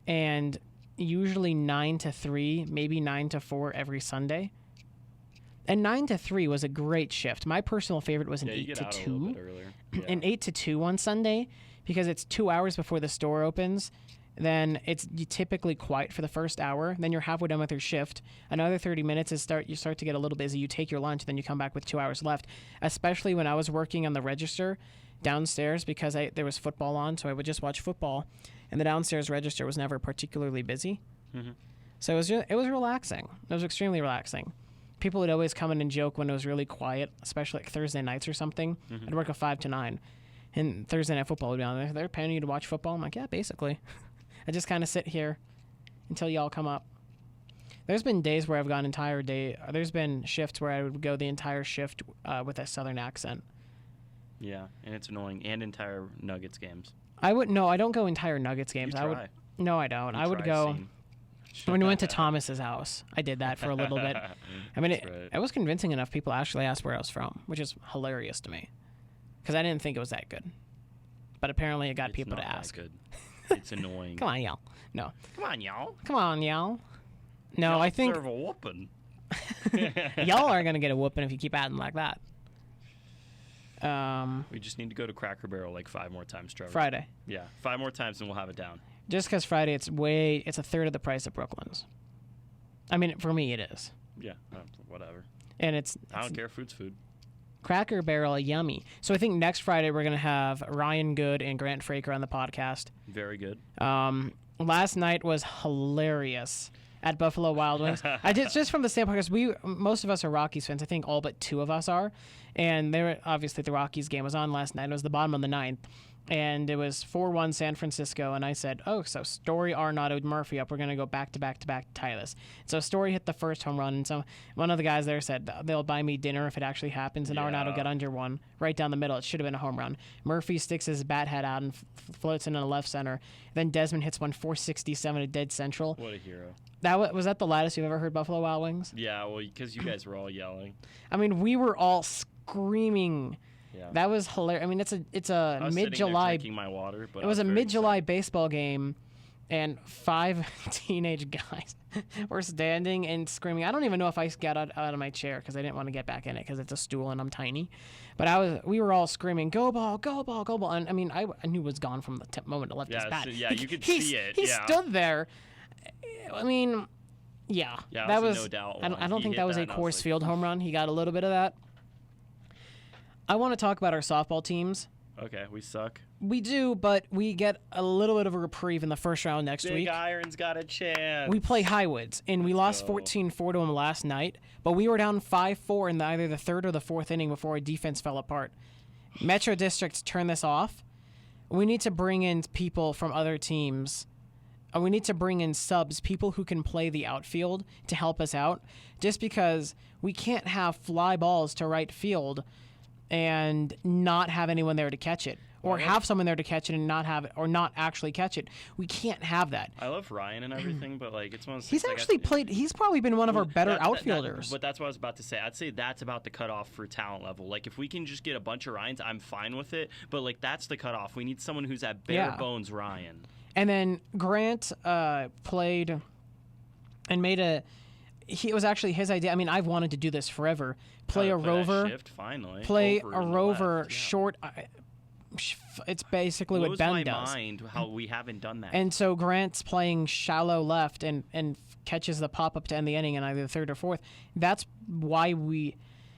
and usually 9 to 3, maybe 9 to 4 every Sunday. And 9 to 3 was a great shift. My personal favorite was an 8 to 2. An 8 to 2 on Sunday, because it's 2 hours before the store opens. Then it's typically quiet for the first hour. Then you're halfway done with your shift. Another 30 minutes you start to get a little busy. You take your lunch, then you come back with 2 hours left. Especially when I was working on the register downstairs, because there was football on, so I would just watch football. And the downstairs register was never particularly busy. Mm-hmm. So it was relaxing. It was extremely relaxing. People would always come in and joke when it was really quiet, especially like Thursday nights or something. Mm-hmm. I'd work a 5 to 9. And Thursday night football would be on there. They're paying you to watch football? I'm like, yeah, basically. I just kind of sit here until y'all come up. There's been days where I've gone entire day. There's been shifts where I would go the entire shift with a southern accent. Yeah, and it's annoying. And entire Nuggets games. I don't go entire Nuggets games. You try. No, I don't. You I would try, go scene. when we went to Thomas's house. I did that for a little bit. I mean, That's right. it was convincing enough. People actually asked where I was from, which is hilarious to me, because I didn't think it was that good. But apparently, it got It's people not to that ask. Good. It's annoying. Come on, y'all. No. Come on, y'all. Come on, y'all. No, Y'all I think deserve a whooping. y'all are gonna get a whooping if you keep acting like that. We just need to go to Cracker Barrel like 5 more times, Trevor. Friday. Yeah, 5 more times and we'll have it down. Just because Friday, it's a third of the price of Brooklyn's. I mean, for me, it is. Yeah, whatever. And it's I don't care. Food's food. Cracker Barrel, yummy. So I think next Friday we're gonna have Ryan Good and Grant Fraker on the podcast. Very good. Last night was hilarious at Buffalo Wild Wings. Just from the standpoint, because most of us are Rockies fans. I think all but 2 of us are, and obviously the Rockies game was on last night. It was the bottom of the 9th, and it was 4-1 San Francisco. And I said, "Oh, so Story, Arenado, Murphy up. We're gonna go back to back to back to tie this." So Story hit the first home run, and so one of the guys there said they'll buy me dinner if it actually happens. And Arenado got under one right down the middle. It should have been a home run. Murphy sticks his bat head out and floats into the left center. Then Desmond hits one 467 to dead central. What a hero. Was that the loudest you've ever heard Buffalo Wild Wings? Yeah, well, because you guys were all yelling. I mean, we were all screaming. Yeah. That was hilarious. I mean, it's a I was mid-July. drinking my water, but It was a mid-July baseball game, and 5 teenage guys were standing and screaming. I don't even know if I got out of my chair because I didn't want to get back in it because it's a stool and I'm tiny. But we were all screaming, "Go ball, go ball, go ball!" And I mean, I knew it was gone from the moment it left his bat. So, yeah, you could see it. He yeah. stood there. I mean, yeah, Yeah, that it was was. a no doubt I don't one. He think hit that was that a and I was Coors like, Field home run. He got a little bit of that. I want to talk about our softball teams. Okay, we suck. We do, but we get a little bit of a reprieve in the first round next Big week. Iron's got a chance. We play Highwoods, and we lost go. 14-4 to them last night, but we were down 5-4 in either the 3rd or the 4th inning before our defense fell apart. Metro Districts turned this off, we need to bring in people from other teams. We need to bring in subs, people who can play the outfield to help us out, just because we can't have fly balls to right field and not have anyone there to catch it, or have someone there to catch it and not have it, or not actually catch it. We can't have that. I love Ryan and everything, but like it's one of those He's things, actually played. He's probably been one of our better outfielders. But that's what I was about to say. I'd say that's about the cutoff for talent level. Like if we can just get a bunch of Ryans, I'm fine with it. But like that's the cutoff. We need someone who's at bare bones Ryan. And then Grant played and made a. It was actually his idea. I mean, I've wanted to do this forever. Play a rover. Shift, finally. Play Over a in the rover left, yeah. short. It's basically what Ben blows my does. mind how we haven't done that. And so Grant's playing shallow left and catches the pop up to end the inning in either third or fourth. That's why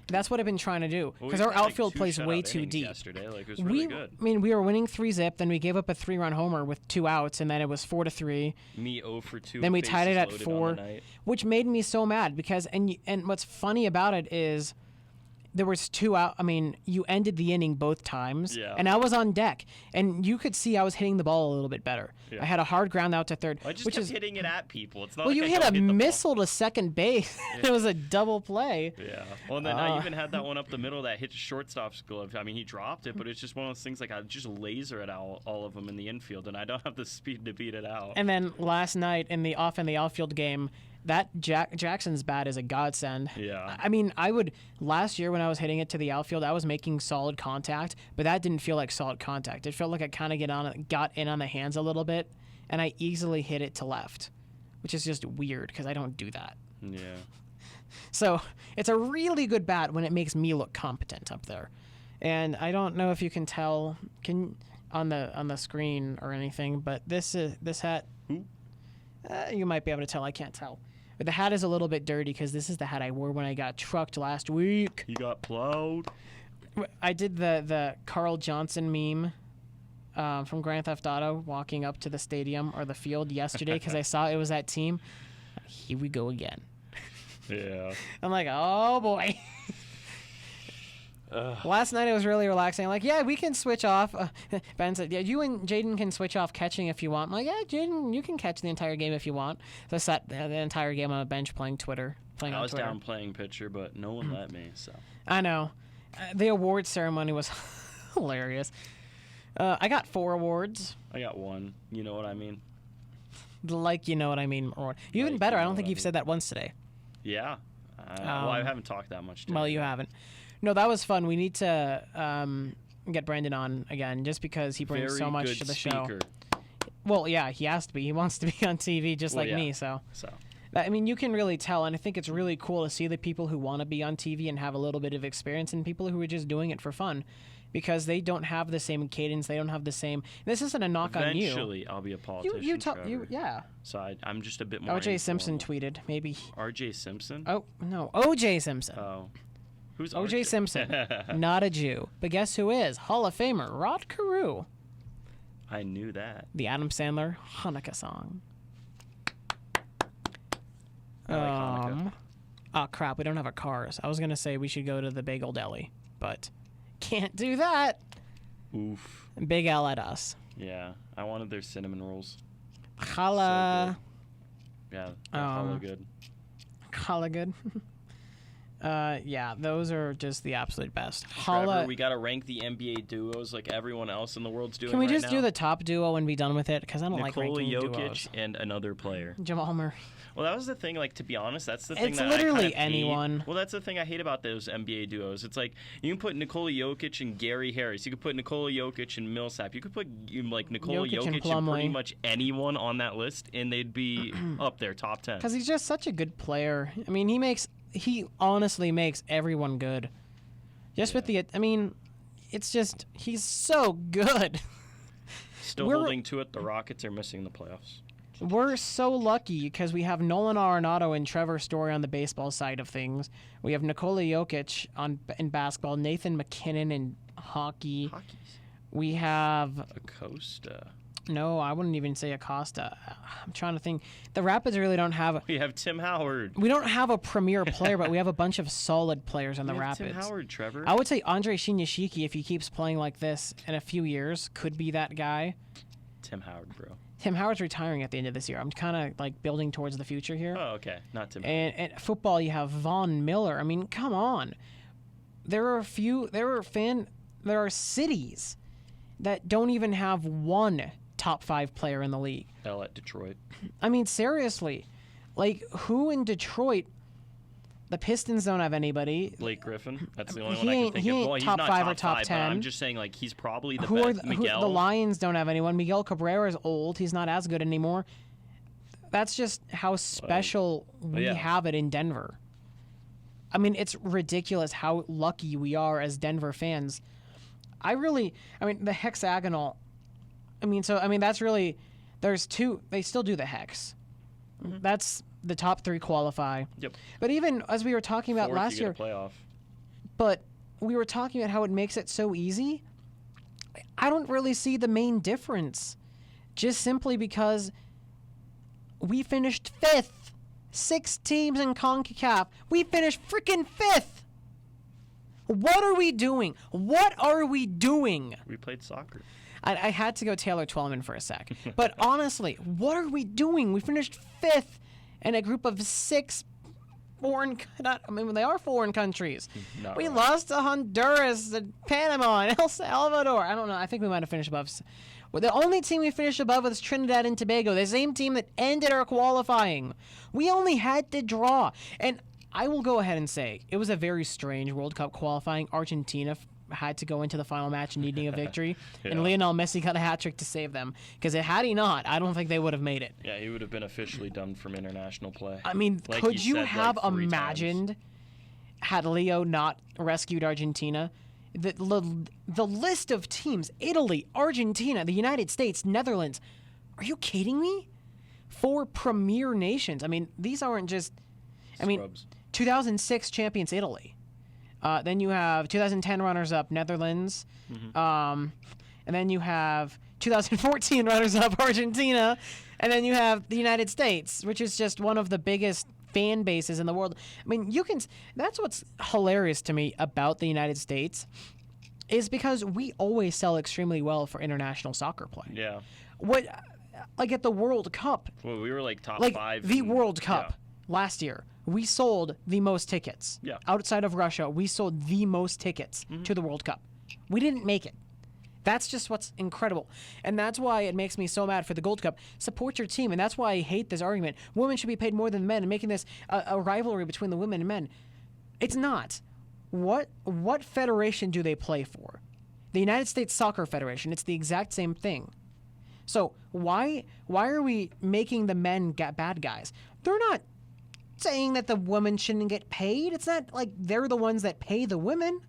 That's what I've been trying to do, because our outfield plays way too deep. Yesterday, like it was really good. I mean, we were winning 3-0, then we gave up a 3-run homer with 2 outs, and then it was 4-3. Me 0 for 2. Then we tied it at bases 4, loaded on the night. which made me so mad because and what's funny about it is there was 2 out. I mean, you ended the inning both times, Yeah. and I was on deck, and you could see I was hitting the ball a little bit better. Yeah. I had a hard ground out to third, I just which kept is hitting it at people. It's not well, like you I hit don't a hit the missile to second base. It was a double play. ball. Yeah. Well, and then I even had that one up the middle that hit shortstop's glove. I mean, he dropped it, but it's just one of those things like I just laser it all of them in the infield, and I don't have the speed to beat it out. And then last night in the outfield game, that Jackson's bat is a godsend. Yeah. I mean, last year when I was hitting it to the outfield, I was making solid contact, but that didn't feel like solid contact. It felt like I kind of got in on the hands a little bit, and I easily hit it to left, which is just weird because I don't do that. Yeah. So it's a really good bat when it makes me look competent up there. And I don't know if you can tell on the screen or anything, but this hat, you might be able to tell. I can't tell. But the hat is a little bit dirty because this is the hat I wore when I got trucked last week. You got plowed. I did the Carl Johnson meme from Grand Theft Auto walking up to the stadium or the field yesterday because I saw it was that team. Here we go again. Yeah. I'm like, oh boy. Last night it was really relaxing. I'm like, yeah, we can switch off. Ben said, yeah, you and Jaden can switch off catching if you want. I'm like, yeah, Jaden, you can catch the entire game if you want. So I sat the entire game on a bench playing Twitter. I was down playing pitcher, but no one let me. So I know. The award ceremony was hilarious. I got 4 awards. I got 1. You know what I mean? Like, you know what I mean. Or even Like, better, you I know don't think what I you've mean. said that once today. Yeah. Well, I haven't talked that much today. Well, you haven't. No, that was fun. We need to get Brenden on again just because he brings Very so much good to the speaker. show. Well, yeah, he has to be. He wants to be on TV just Well, like yeah. me, so. So. I mean, you can really tell, and I think it's really cool to see the people who want to be on TV and have a little bit of experience and people who are just doing it for fun because they don't have the same cadence. They don't have the same. This isn't a knock on you. Eventually, I'll be a politician. Yeah. So I'm just a bit more. O.J. Simpson informal. tweeted, maybe. R.J. Simpson? Oh, no. O.J. Simpson. Oh. Who's O.J. Simpson. Not a Jew. But guess who is? Hall of Famer Rod Carew. I knew that. The Adam Sandler Hanukkah song. I like Hanukkah. Oh, crap. We don't have our cars. I was going to say we should go to the Bagel Deli, but can't do that. Oof. Big L at us. Yeah. I wanted their cinnamon rolls. Challah. Yeah. Hella good. Challah good. Yeah, those are just the absolute best. Trevor, we got to rank the NBA duos like everyone else in the world's doing. Can we right just now. do the top duo and be done with it? Because I don't like Nikola ranking Jokic duos. and another player. Jamal Murray. Well, that was the thing. Like, to be honest, that's the thing. It's that literally I kind of anyone. Hate. Well, that's the thing I hate about those NBA duos. It's like you can put Nikola Jokic and Gary Harris. You could put Nikola Jokic and Millsap. You could put Nikola Jokic and Jokic and Plumlee. pretty much anyone on that list, and they'd be up there, top 10. Because he's just such a good player. I mean, he honestly makes everyone good. Just with the, I mean, it's just, he's so good. Still holding to it. The Rockets are missing the playoffs. We're so lucky because we have Nolan Arenado and Trevor Story on the baseball side of things. We have Nikola Jokic in basketball, Nathan McKinnon in hockey. Hockey's We have Acosta. No, I wouldn't even say Acosta. I'm trying to think. The Rapids really don't have. We have Tim Howard. We don't have a premier player, but we have a bunch of solid players on the Rapids. Tim Howard, Trevor. I would say Andre Shinyashiki, if he keeps playing like this in a few years, could be that guy. Tim Howard, bro. Tim Howard's retiring at the end of this year. I'm kind of like building towards the future here. Oh, okay. Not Tim Howard. And football, you have Von Miller. I mean, come on. There are cities that don't even have one top 5 player in the league. L at Detroit. I mean, seriously. Like, who in Detroit? The Pistons don't have anybody. Blake Griffin. That's the only He one I ain't- can think he of. ain't Well, he's top not 5 top or top 5, 10. But I'm just saying, like, he's probably the Who are best. the, Miguel. the Lions don't have anyone. Miguel Cabrera is old. He's not as good anymore. That's just how special we yeah. have it in Denver. I mean, it's ridiculous how lucky we are as Denver fans. The hexagonal. That's really. There's 2. They still do the hex. Mm-hmm. That's the top 3 qualify. Yep. But even as we were talking about 4th, last you year, get a playoff. but we were talking about how it makes it so easy. I don't really see the main difference, just simply because we finished 5th. 6 teams in CONCACAF. We finished freaking 5th. What are we doing? What are we doing? We played soccer. I had to go Taylor Twellman for a sec. But honestly, what are we doing? We finished 5th in a group of 6 they are foreign countries. Not We right. lost to Honduras and Panama and El Salvador. I don't know. I think we might have finished above. Well, the only team we finished above was Trinidad and Tobago, the same team that ended our qualifying. We only had to draw. And I will go ahead and say, it was a very strange World Cup qualifying. Argentina had to go into the final match needing a victory, Yeah. and Lionel Messi got a hat trick to save them. Because had he not, I don't think they would have made it. Yeah, he would have been officially done from international play. I mean, Like could you you said, have like 3 imagined had Leo not rescued Argentina? The list of teams: Italy, Argentina, the United States, Netherlands. Are you kidding me? 4 premier nations. I mean, these aren't just. Scrubs. 2006 champions Italy. Then you have 2010 runners-up Netherlands. And then you have 2014 runners-up Argentina. And then you have the United States, which is just one of the biggest fan bases in the world. I mean, that's what's hilarious to me about the United States, is because we always sell extremely well for international soccer play. Yeah. Like at the World Cup, Well, we were like top like 5. the in- World Cup last year, we sold the most tickets. Yeah. Outside of Russia, we sold the most tickets to the World Cup. We didn't make it. That's just what's incredible. And that's why it makes me so mad for the Gold Cup. Support your team. And that's why I hate this argument. Women should be paid more than men, and making this a rivalry between the women and men. It's not. What federation do they play for? The United States Soccer Federation. It's the exact same thing. So why are we making the men bad guys? They're not saying that the women shouldn't get paid. It's not like they're the ones that pay the women.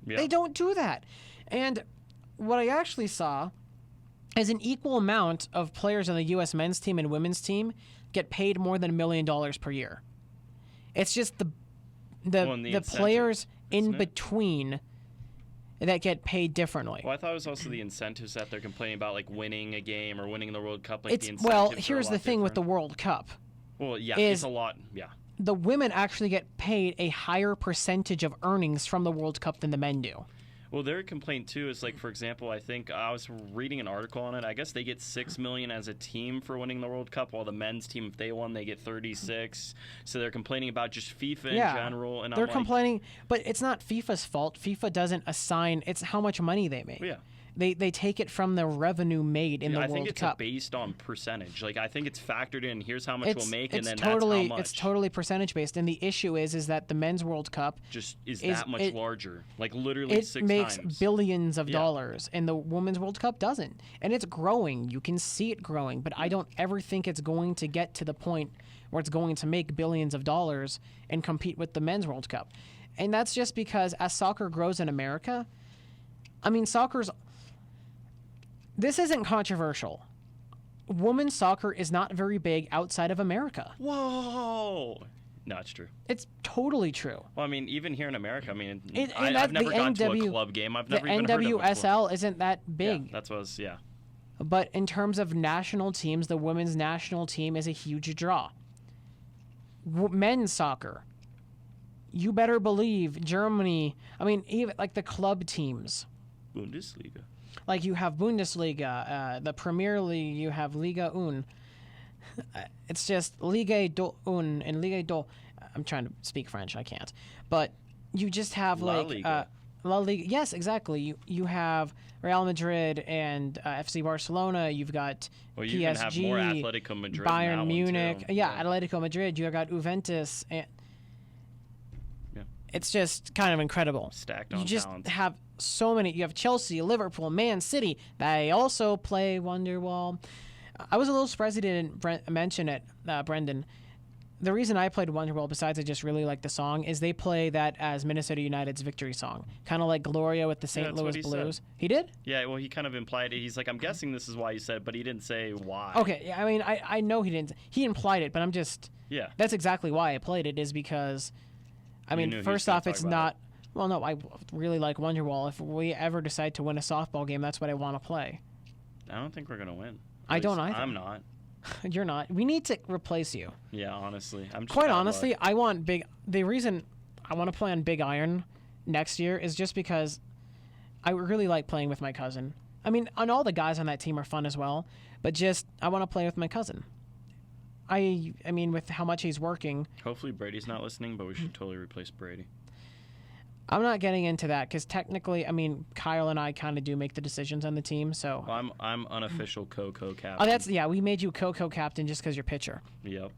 Yeah. They don't do that. And what I actually saw is an equal amount of players on the U.S. men's team and women's team get paid more than $1 million per year. It's just the players in between that get paid differently. Well, I thought it was also the incentives that they're complaining about, like winning a game or winning the World Cup. Like the incentives Well, are a here's lot the thing with the different. World Cup. Well, yeah, is- it's a lot. Yeah. The women actually get paid a higher percentage of earnings from the World Cup than the men do. Well, their complaint too is like, for example, I think I was reading an article on it. I guess they get $6 million as a team for winning the World Cup, while the men's team, if they won, they get 36. So they're complaining about just FIFA in general. And they're I'm like, complaining, but it's not FIFA's fault. FIFA doesn't assign. It's how much money they make. well, yeah. They take it from the revenue made in the I World think it's Cup. based on percentage. Like I think it's factored in. Here's how much we'll make, and then totally, that's how much. it's totally percentage based. And the issue is that the men's World Cup just is that much larger. Like literally it 6 makes times. billions of dollars, and the women's World Cup doesn't. And it's growing. You can see it growing, but I don't ever think it's going to get to the point where it's going to make billions of dollars and compete with the men's World Cup. And that's just because as soccer grows in America, I mean, this isn't controversial. Women's soccer is not very big outside of America. Whoa! No, it's true. It's totally true. Well, I mean, even here in America, I mean, And I've never the gone to a NW club game. I've The never even heard of a club. NWSL isn't that big. Yeah, that's what I was. Yeah. But in terms of national teams, the women's national team is a huge draw. Men's soccer, you better believe Germany. I mean, even like the club teams. Bundesliga. Like you have Bundesliga, the Premier League, you have Liga 1. It's just Liga 1 and Liga 2. I'm trying to speak French, I can't. But you just have La like Liga. La Liga. Yes, exactly. You have Real Madrid and FC Barcelona. You've got Well, you PSG, can have more Atletico Madrid. in that Bayern one, Munich. too. Yeah, Atletico Madrid. You got Juventus. And Yeah. it's just kind of incredible. Stacked on You just talent. have so many. You have Chelsea, Liverpool, Man City. They also play Wonderwall. I was a little surprised he didn't mention it, Brenden. The reason I played Wonderwall, besides I just really like the song, is they play that as Minnesota United's victory song. Kind of like Gloria with the St. that's what Louis he Blues. said. He did? Yeah, well, he kind of implied it. He's like, I'm guessing this is why you said it, but he didn't say why. Okay, yeah, I mean, I know he didn't. He implied it, but I'm just... Yeah. That's exactly why I played it, is because... I You mean, knew he was first gonna off, talk it's about not... Well, no, I really like Wonderwall. If we ever decide to win a softball game, that's what I want to play. I don't think we're going to win. I At don't least either. I'm not. You're not. We need to replace you. Yeah, honestly. I'm just Quite bad honestly, luck. I want big. The reason I want to play on Big Iron next year is just because I really like playing with my cousin. I mean, and all the guys on that team are fun as well, but just I want to play with my cousin. I mean, with how much he's working, Hopefully Brady's not listening, but we should totally replace Brady. I'm not getting into that because technically, I mean, Kyle and I kind of do make the decisions on the team. So, Well, I'm unofficial Coco captain. oh, that's yeah. We made you Coco captain just because you're pitcher. Yep.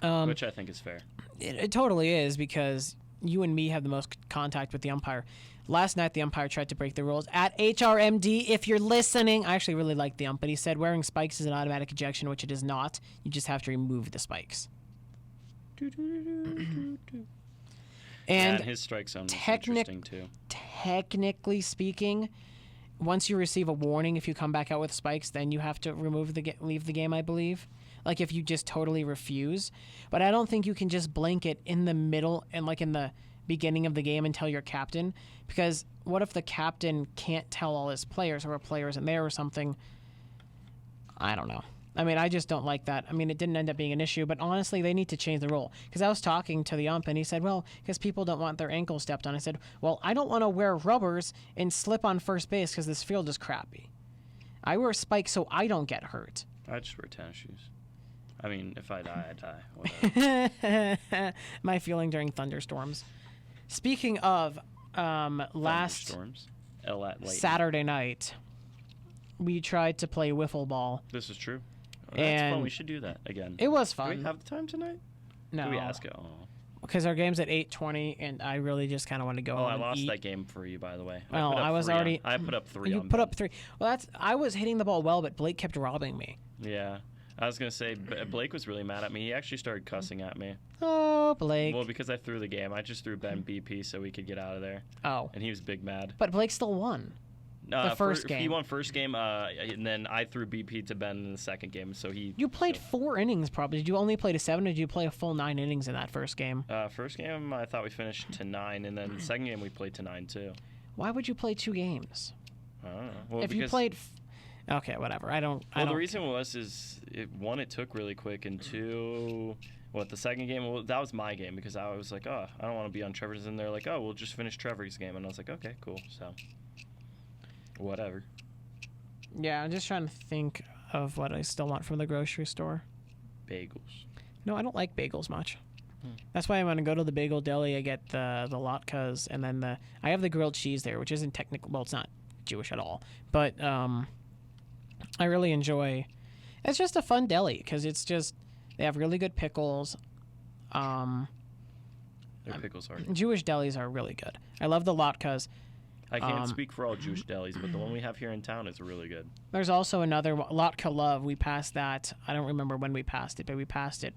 Um, Which I think is fair. It totally is because you and me have the most contact with the umpire. Last night, the umpire tried to break the rules. At HRMD, if you're listening, I actually really like the ump, but he said wearing spikes is an automatic ejection, which it is not. You just have to remove the spikes. And his strike zone was technic- interesting too. technically speaking, once you receive a warning, if you come back out with spikes, then you have to leave the game, I believe. Like if you just totally refuse. But I don't think you can just blanket in the middle and like in the beginning of the game and tell your captain, because what if the captain can't tell all his players or a player isn't there or something? I don't know. I mean, I just don't like that. I mean, it didn't end up being an issue, but honestly, they need to change the rule. Because I was talking to the ump, and he said, well, because people don't want their ankles stepped on. I said, well, I don't want to wear rubbers and slip on first base because this field is crappy. I wear spikes so I don't get hurt. I just wear tennis shoes. I mean, if I die, I die. Whatever. My feeling during thunderstorms. Speaking of last Thunderstorms. Lightning. Saturday night, we tried to play wiffle ball. This is true. Oh, that's fun. And We should do that again. It was Do we fun. have the time tonight? No, Do we ask it? Oh, because our game's at 8:20, and I really just kind of want to go home I and lost eat. that game for you, by the way. Well, put up I was 3 on- already- I put up 3 You on put Ben. up 3. Well, I was hitting the ball well, but Blake kept robbing me. Yeah. I was going to say, Blake was really mad at me. He actually started cussing at me. Oh, Blake. Well, because I threw the game. I just threw Ben BP so we could get out of there. Oh, And he was big mad. but Blake still won. The first He game. won first game, and then I threw BP to Ben in the second game. So he. You played 4 innings, probably. Did you only play to 7, or did you play a full 9 innings in that first game? First game, I thought we finished to 9, and then the second game we played to 9 too. Why would you play 2 games? I don't know. Well, If you because- played... Okay, whatever. I don't... Well, the reason was it took really quick, and 2, the second game, well, that was my game because I was like, oh, I don't want to be on Trevor's, and they're like, oh, we'll just finish Trevor's game, and I was like, okay, cool, so whatever. Yeah, I'm just trying to think of what I still want from the grocery store. Bagels. No, I don't like bagels much. That's why when I go to the bagel deli, I get the latkes, and then I have the grilled cheese there, which isn't technical. Well, it's not Jewish at all, but I really enjoy. It's just a fun deli because it's just they have really good pickles. Their pickles are. Jewish delis are really good. I love the latkes. I can't speak for all Jewish delis, but the one we have here in town is really good. There's also another Latka Love. We passed that. I don't remember when we passed it, but we passed it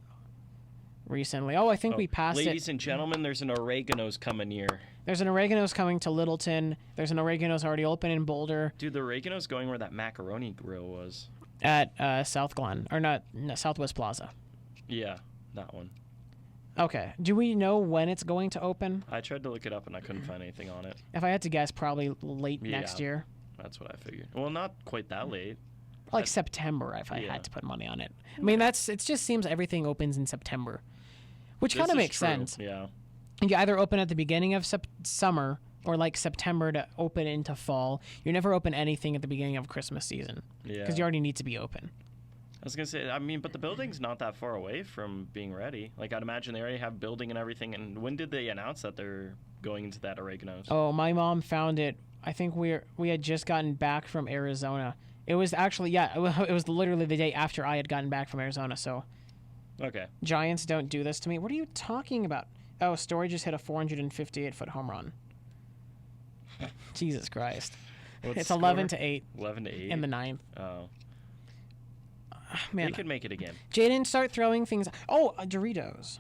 recently. Oh, I think we passed it. Ladies and gentlemen, there's an Oregano's coming here. There's an Oregano's coming to Littleton. There's an Oregano's already open in Boulder Dude, the Oregano's going where that macaroni grill was. at South Glen. Or not, no, Southwest Plaza. Yeah, that one. Okay. Do we know when it's going to open? I tried to look it up and I couldn't find anything on it. If I had to guess, probably late Yeah. next year. That's what I figured. Well, not quite that late. Like September, if I Yeah. had to put money on it. I mean, it just seems everything opens in September, which kind of makes sense. Yeah. You either open at the beginning of summer or like September to open into fall. You never open anything at the beginning of Christmas season because you already need to be open. I was gonna say, I mean, but the building's not that far away from being ready. Like, I'd imagine they already have building and everything. And when did they announce that they're going into that oregano's? Oh, my mom found it. I think we had just gotten back from Arizona. It was actually, it was literally the day after I had gotten back from Arizona. So, Okay. Giants don't do this to me. What are you talking about? Oh, Story just hit a 458-foot home run. Jesus Christ. What's It's the 11-8 score? 11-8 in the ninth. Oh, Man, they could make it again. Jaden, start throwing things. Oh, Doritos.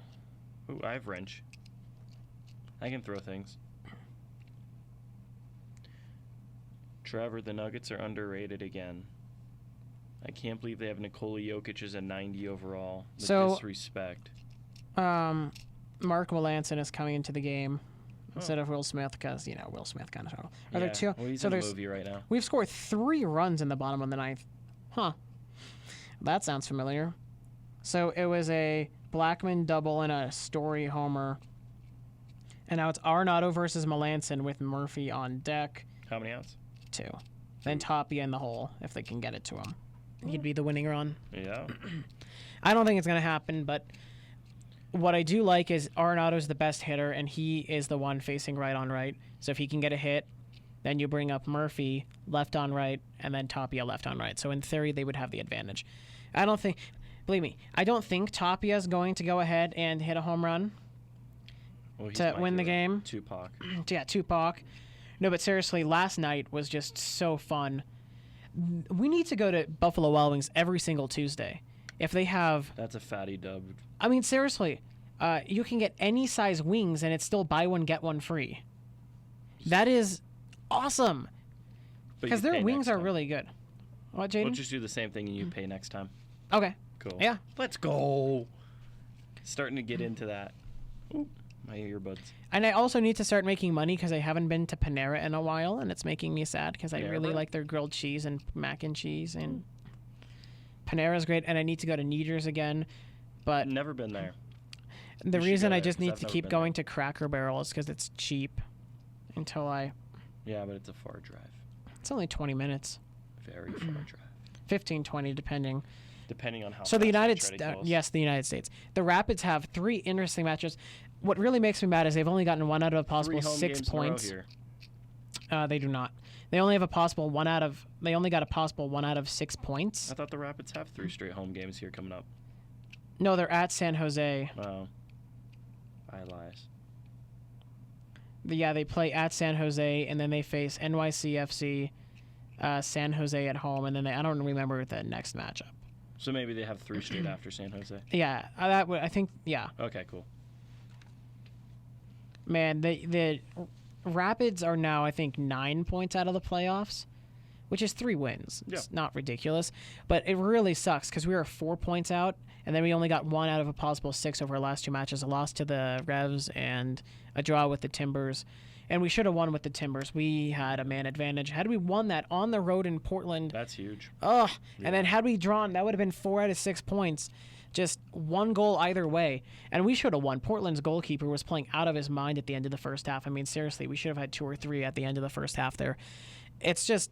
Ooh, I have wrench. I can throw things. Trevor, the Nuggets are underrated again. I can't believe they have Nikola Jokic as a 90 overall. The disrespect. Mark Melanson is coming into the game instead of Will Smith because, Will Smith kind of. Are there two? Well, he's so in a there's movie right now. We've scored 3 runs in the bottom of the ninth. Huh. That sounds familiar. So it was a Blackman double and a Story homer. And now it's Arenado versus Melanson with Murphy on deck. How many outs? 2. Then Tapia in the hole if they can get it to him. He'd be the winning run. Yeah. I don't think it's going to happen, but what I do like is Arenado's the best hitter, and he is the one facing right on right. So if he can get a hit, then you bring up Murphy left on right, and then Tapia left on right. So in theory, they would have the advantage. Believe me, I don't think Tapia's going to go ahead and hit a home run to win the game. Tupac. Yeah, Tupac. No, but seriously, last night was just so fun. We need to go to Buffalo Wild Wings every single Tuesday. If they have... That's a fatty dub. I mean, seriously, you can get any size wings, and it's still buy one, get one free. That is awesome. Because their wings are really good. What, Jaden? We'll just do the same thing and you pay next time. Okay. Cool. Yeah. Let's go. Starting to get into that. Ooh, my earbuds. And I also need to start making money because I haven't been to Panera in a while, and it's making me sad because I really like their grilled cheese and mac and cheese. And Panera's great, and I need to go to Kneaders again. But Never been there. the should reason go I there, just 'cause need I've to never keep been going to Cracker Barrel is because it's cheap until I... Yeah, but it's a far drive. It's only 20 minutes. Very far drive. 15, 20, depending. Depending on how So the fast United they try to States, kill us. yes, the United States. The Rapids have 3 interesting matches. What really makes me mad is they've only gotten 1 out of a 3 possible home 6 games in a row points. here. They do not. They only have a possible 1 out of. They only got a possible 1 out of 6 points. I thought the Rapids have 3 straight home games here coming up. No, they're at San Jose. Oh. I lies. Yeah, they play at San Jose, and then they face NYCFC, San Jose at home, and then I don't remember the next matchup. So maybe they have 3 straight after San Jose. Yeah, I think. Yeah, Okay, cool. man, the Rapids are now, I think, 9 points out of the playoffs, which is 3 wins. Yeah. It's not ridiculous, but it really sucks because we were 4 points out, and then we only got 1 out of a possible 6 over our last 2 matches. A loss to the Revs and a draw with the Timbers. And we should have won with the Timbers. We had a man advantage. Had we won that on the road in Portland, That's huge. ugh. And then had we drawn, that would have been 4 out of 6 points. Just 1 goal either way. And we should have won. Portland's goalkeeper was playing out of his mind at the end of the first half. I mean, seriously, we should have had 2 or 3 at the end of the first half there. It just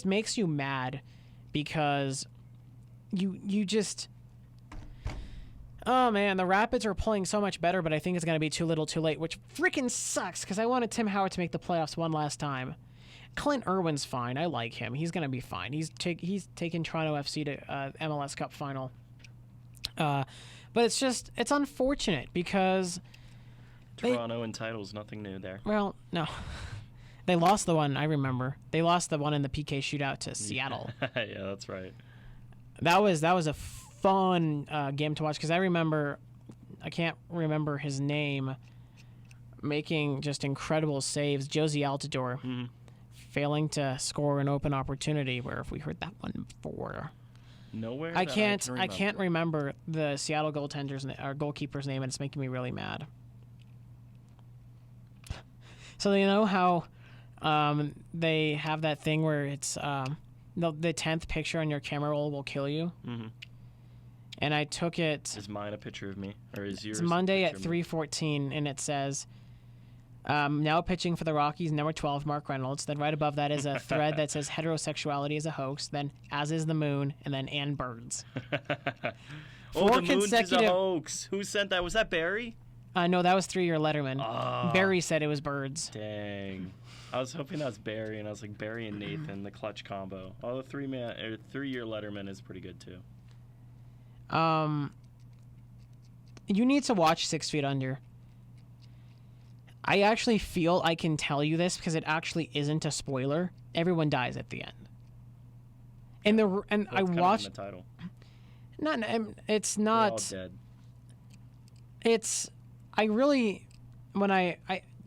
makes you mad because you just... Oh, man, the Rapids are playing so much better, but I think it's going to be too little too late, which freaking sucks because I wanted Tim Howard to make the playoffs one last time. Clint Irwin's fine. I like him. He's going to be fine. He's taken Toronto FC to MLS Cup final. But it's unfortunate because... Toronto in titles, nothing new there. Well, no. They lost the one, I remember. They lost the one in the PK shootout to Seattle. Yeah, that's right. That was a fun game to watch because I can't remember his name, making just incredible saves. Josie Altidore failing to score an open opportunity. Where if we heard that one before, Nowhere. I can't remember the Seattle goalkeeper's name, and it's making me really mad. So you know how they have that thing where it's the 10th picture on your camera roll will kill you. Mm-hmm. And I took it. Is mine a picture of me, or is yours? It's Monday at 3:14, and it says, now pitching for the Rockies, number 12, Mark Reynolds. Then right above that is a thread that says heterosexuality is a hoax. Then as is the moon, and then and birds. Oh, the moon's is a hoax. Who sent that? Was that Barry? No, that was 3-year Letterman. Oh, Barry said it was birds. Dang. I was hoping that was Barry, and I was like, Barry and Nathan, the clutch combo. Oh, the 3-year Letterman is pretty good too. You need to watch 6 Feet Under. I actually feel I can tell you this because it actually isn't a spoiler. Everyone dies at the end. I watched. In the title? It's not. They're all dead. It's. I really, when I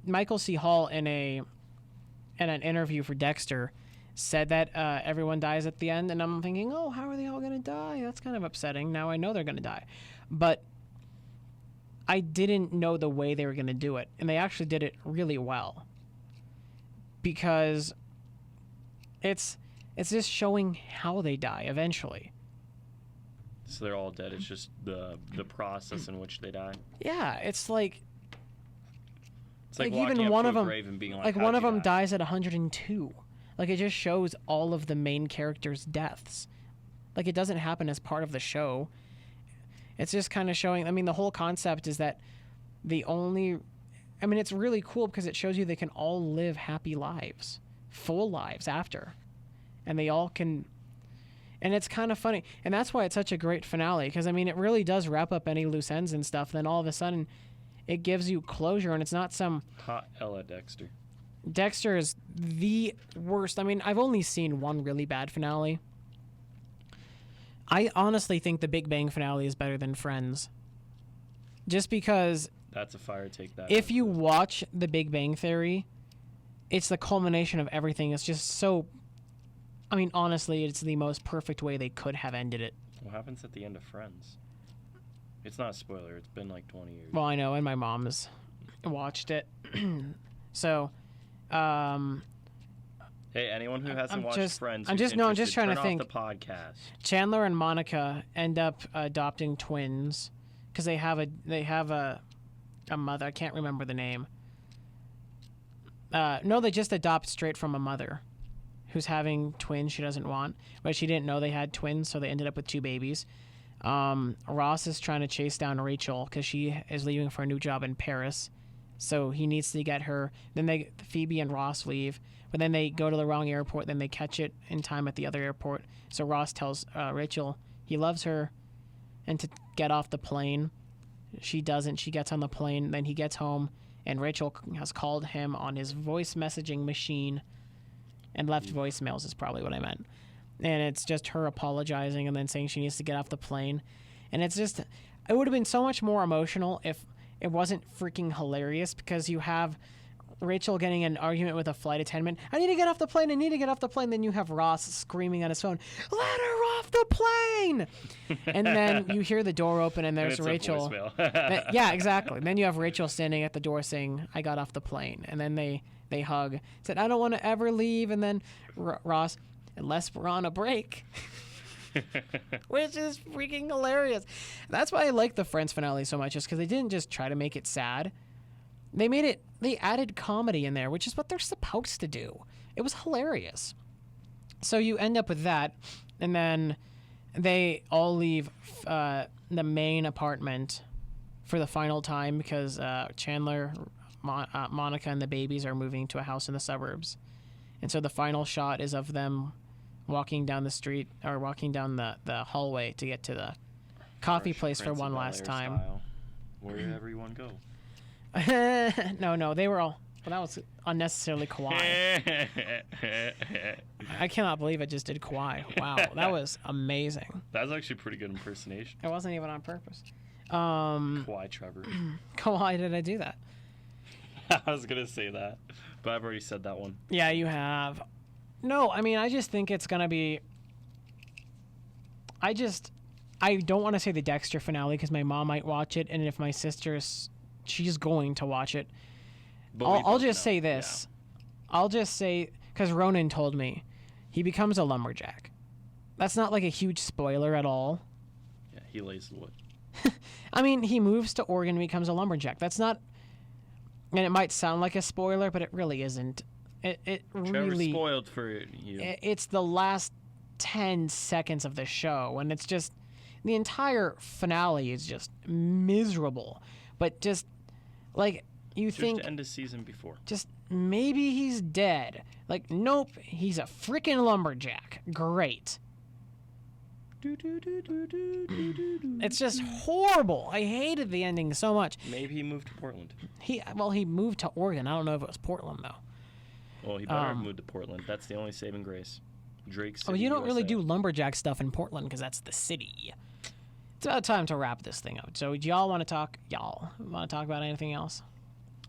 Michael C. Hall in an interview for Dexter, said that everyone dies at the end, and I'm thinking, oh, how are they all gonna die? That's kind of upsetting. Now I know they're gonna die, but I didn't know the way they were gonna do it, and they actually did it really well. Because it's just showing how they die eventually. So they're all dead. It's just the process in which they die. Yeah, it's like even even one of them, grave and being like one of them dies at 102. Like, it just shows all of the main characters' deaths. Like, it doesn't happen as part of the show. It's just kind of showing. I mean, the whole concept is that it's really cool because it shows you they can all live happy lives, full lives after, and they all can. And it's kind of funny, and that's why it's such a great finale, because I mean, it really does wrap up any loose ends and stuff. Then all of a sudden, it gives you closure, and it's not some hot Ella Dexter. Dexter is the worst. I mean, I've only seen one really bad finale. I honestly think the Big Bang finale is better than Friends. Just because... That's a fire take. That if you watch The Big Bang Theory, it's the culmination of everything. It's just so... I mean, honestly, it's the most perfect way they could have ended it. What happens at the end of Friends? It's not a spoiler. It's been like 20 years. Well, I know, and my mom has watched it. So... Hey, anyone who hasn't watched Friends, I'm just trying to think. The podcast. Chandler and Monica end up adopting twins because they have a mother. I can't remember the name. No, they just adopt straight from a mother who's having twins she doesn't want, but she didn't know they had twins, so they ended up with 2 babies. Ross is trying to chase down Rachel because she is leaving for a new job in Paris. So he needs to get her. Then Phoebe and Ross leave, but then they go to the wrong airport. Then they catch it in time at the other airport. So Ross tells Rachel he loves her and to get off the plane. She doesn't. She gets on the plane. Then he gets home, and Rachel has called him on his voice messaging machine and left voicemails is probably what I meant. And it's just her apologizing and then saying she needs to get off the plane. And it's just, it would have been so much more emotional if it wasn't freaking hilarious, because you have Rachel getting an argument with a flight attendant. I need to get off the plane. I need to get off the plane. Then you have Ross screaming on his phone, let her off the plane. And then you hear the door open and there's Rachel. Yeah, exactly. Then you have Rachel standing at the door saying, I got off the plane. And then they hug. Said, I don't want to ever leave. And then Ross, unless we're on a break. Which is freaking hilarious. That's why I like the Friends finale so much, is because they didn't just try to make it sad. They added comedy in there, which is what they're supposed to do. It was hilarious. So you end up with that, and then they all leave the main apartment for the final time because Chandler, Monica, and the babies are moving to a house in the suburbs. And so the final shot is of them walking down the street, or walking down the hallway to get to the coffee place for one last time. Wherever everyone go. No, they were all... Well, that was unnecessarily kawaii. I cannot believe I just did kawaii. Wow, that was amazing. That was actually a pretty good impersonation. It wasn't even on purpose. Kawaii Trevor. Kawaii, did I do that? I was going to say that, but I've already said that one. Yeah, you have. No, I mean, I just think it's going to be... I don't want to say the Dexter finale because my mom might watch it, and if my sister's... She's going to watch it. I'll just say this. Yeah. I'll just say... Because Ronan told me, he becomes a lumberjack. That's not like a huge spoiler at all. Yeah, he lays the wood. I mean, he moves to Oregon and becomes a lumberjack. That's not, and it might sound like a spoiler, but it really isn't. It Trevor really spoiled for you. It's the last 10 seconds of the show, and it's just the entire finale is just miserable. But just like you think to end the season before. just maybe he's dead. Like, nope, he's a freaking lumberjack. Great. It's just horrible. I hated the ending so much. Maybe he moved to Portland. He moved to Oregon. I don't know if it was Portland though. Well, he better have moved to Portland. That's the only saving grace. Drake City, You don't really USA. do lumberjack stuff in Portland because that's the city. It's about time to wrap this thing up. So, do y'all want to talk? Y'all want to talk about anything else?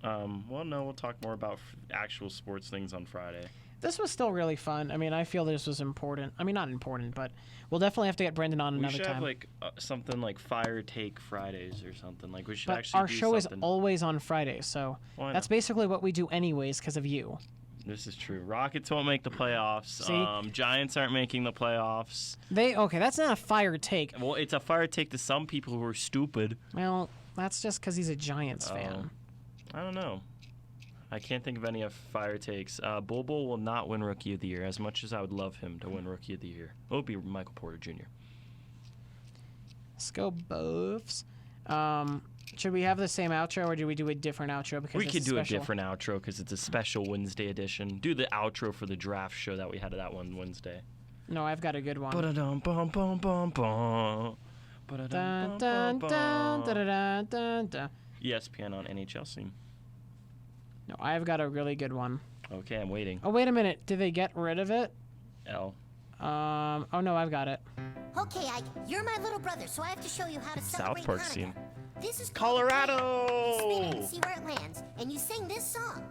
Well, no, we'll talk more about actual sports things on Friday. This was still really fun. I mean, I feel this was important. I mean, not important, but we'll definitely have to get Brenden on We another should time. have like something like Fire Take Fridays or something. Like we should But actually our do show something. is always on Fridays, so Why that's not? basically what we do anyways because of you. This is true. Rockets won't make the playoffs. See? Giants aren't making the playoffs. Okay, that's not a fire take. Well, it's a fire take to some people who are stupid. Well, that's just because he's a Giants fan. I don't know. I can't think of any of fire takes. Bull will not win Rookie of the Year, as much as I would love him to win Rookie of the Year. It would be Michael Porter Jr. Let's go Buffs. Should we have the same outro, or do we do a different outro? Because We it's could do special? a different outro because it's a special Wednesday edition. Do the outro for the draft show that we had that one Wednesday. No, I've got a good one. Ba-da-dum-bum-bum-bum-bum. Dun, dun, dun, dun, dun, dun, dun. ESPN on NHL scene. No, I've got a really good one. Okay, I'm waiting. Oh, wait a minute. Did they get rid of it? L. Oh no, I've got it. Okay, Ike, you're my little brother, so I have to show you how to celebrate South Park Hanukkah. scene. This is called Colorado! You spin it and see where it lands, and you sing this song.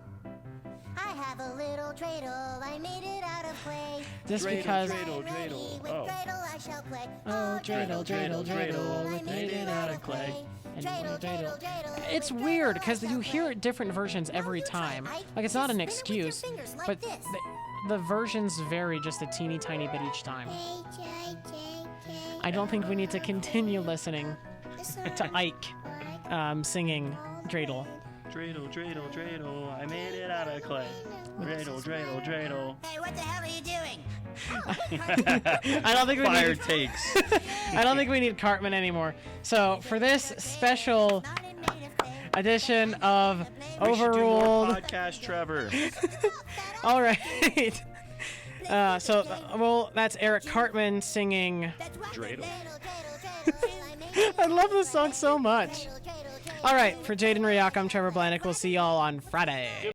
I have a little dreidel, I made it out of clay. Just Dreidel, because. dreidel. Ready, with Oh. dreidel I shall play. Oh, dreidel, dreidel, dreidel, I made it out of clay. Dreidel, dreidel, dreidel. It's with weird dreidel because I you shall hear play. different versions every you try, time. Ike. Like, it's not an Just spin it with your excuse, fingers like but this. the versions vary just a teeny tiny bit each time. I I don't think we need to continue listening to Ike singing dreidel. Dreidel, dreidel, dreidel. I made it out of clay. Dreidel, dreidel, dreidel. Hey, what the hell are you doing? I don't think we Fire need. takes. I don't think we need Cartman anymore. So for this special edition of We should do more Overruled. podcast, Trevor. All right. That's Eric Cartman singing. Dreidel. I love this song so much. All right, for Jaden Ryak, I'm Trevor Blanick. We'll see y'all on Friday.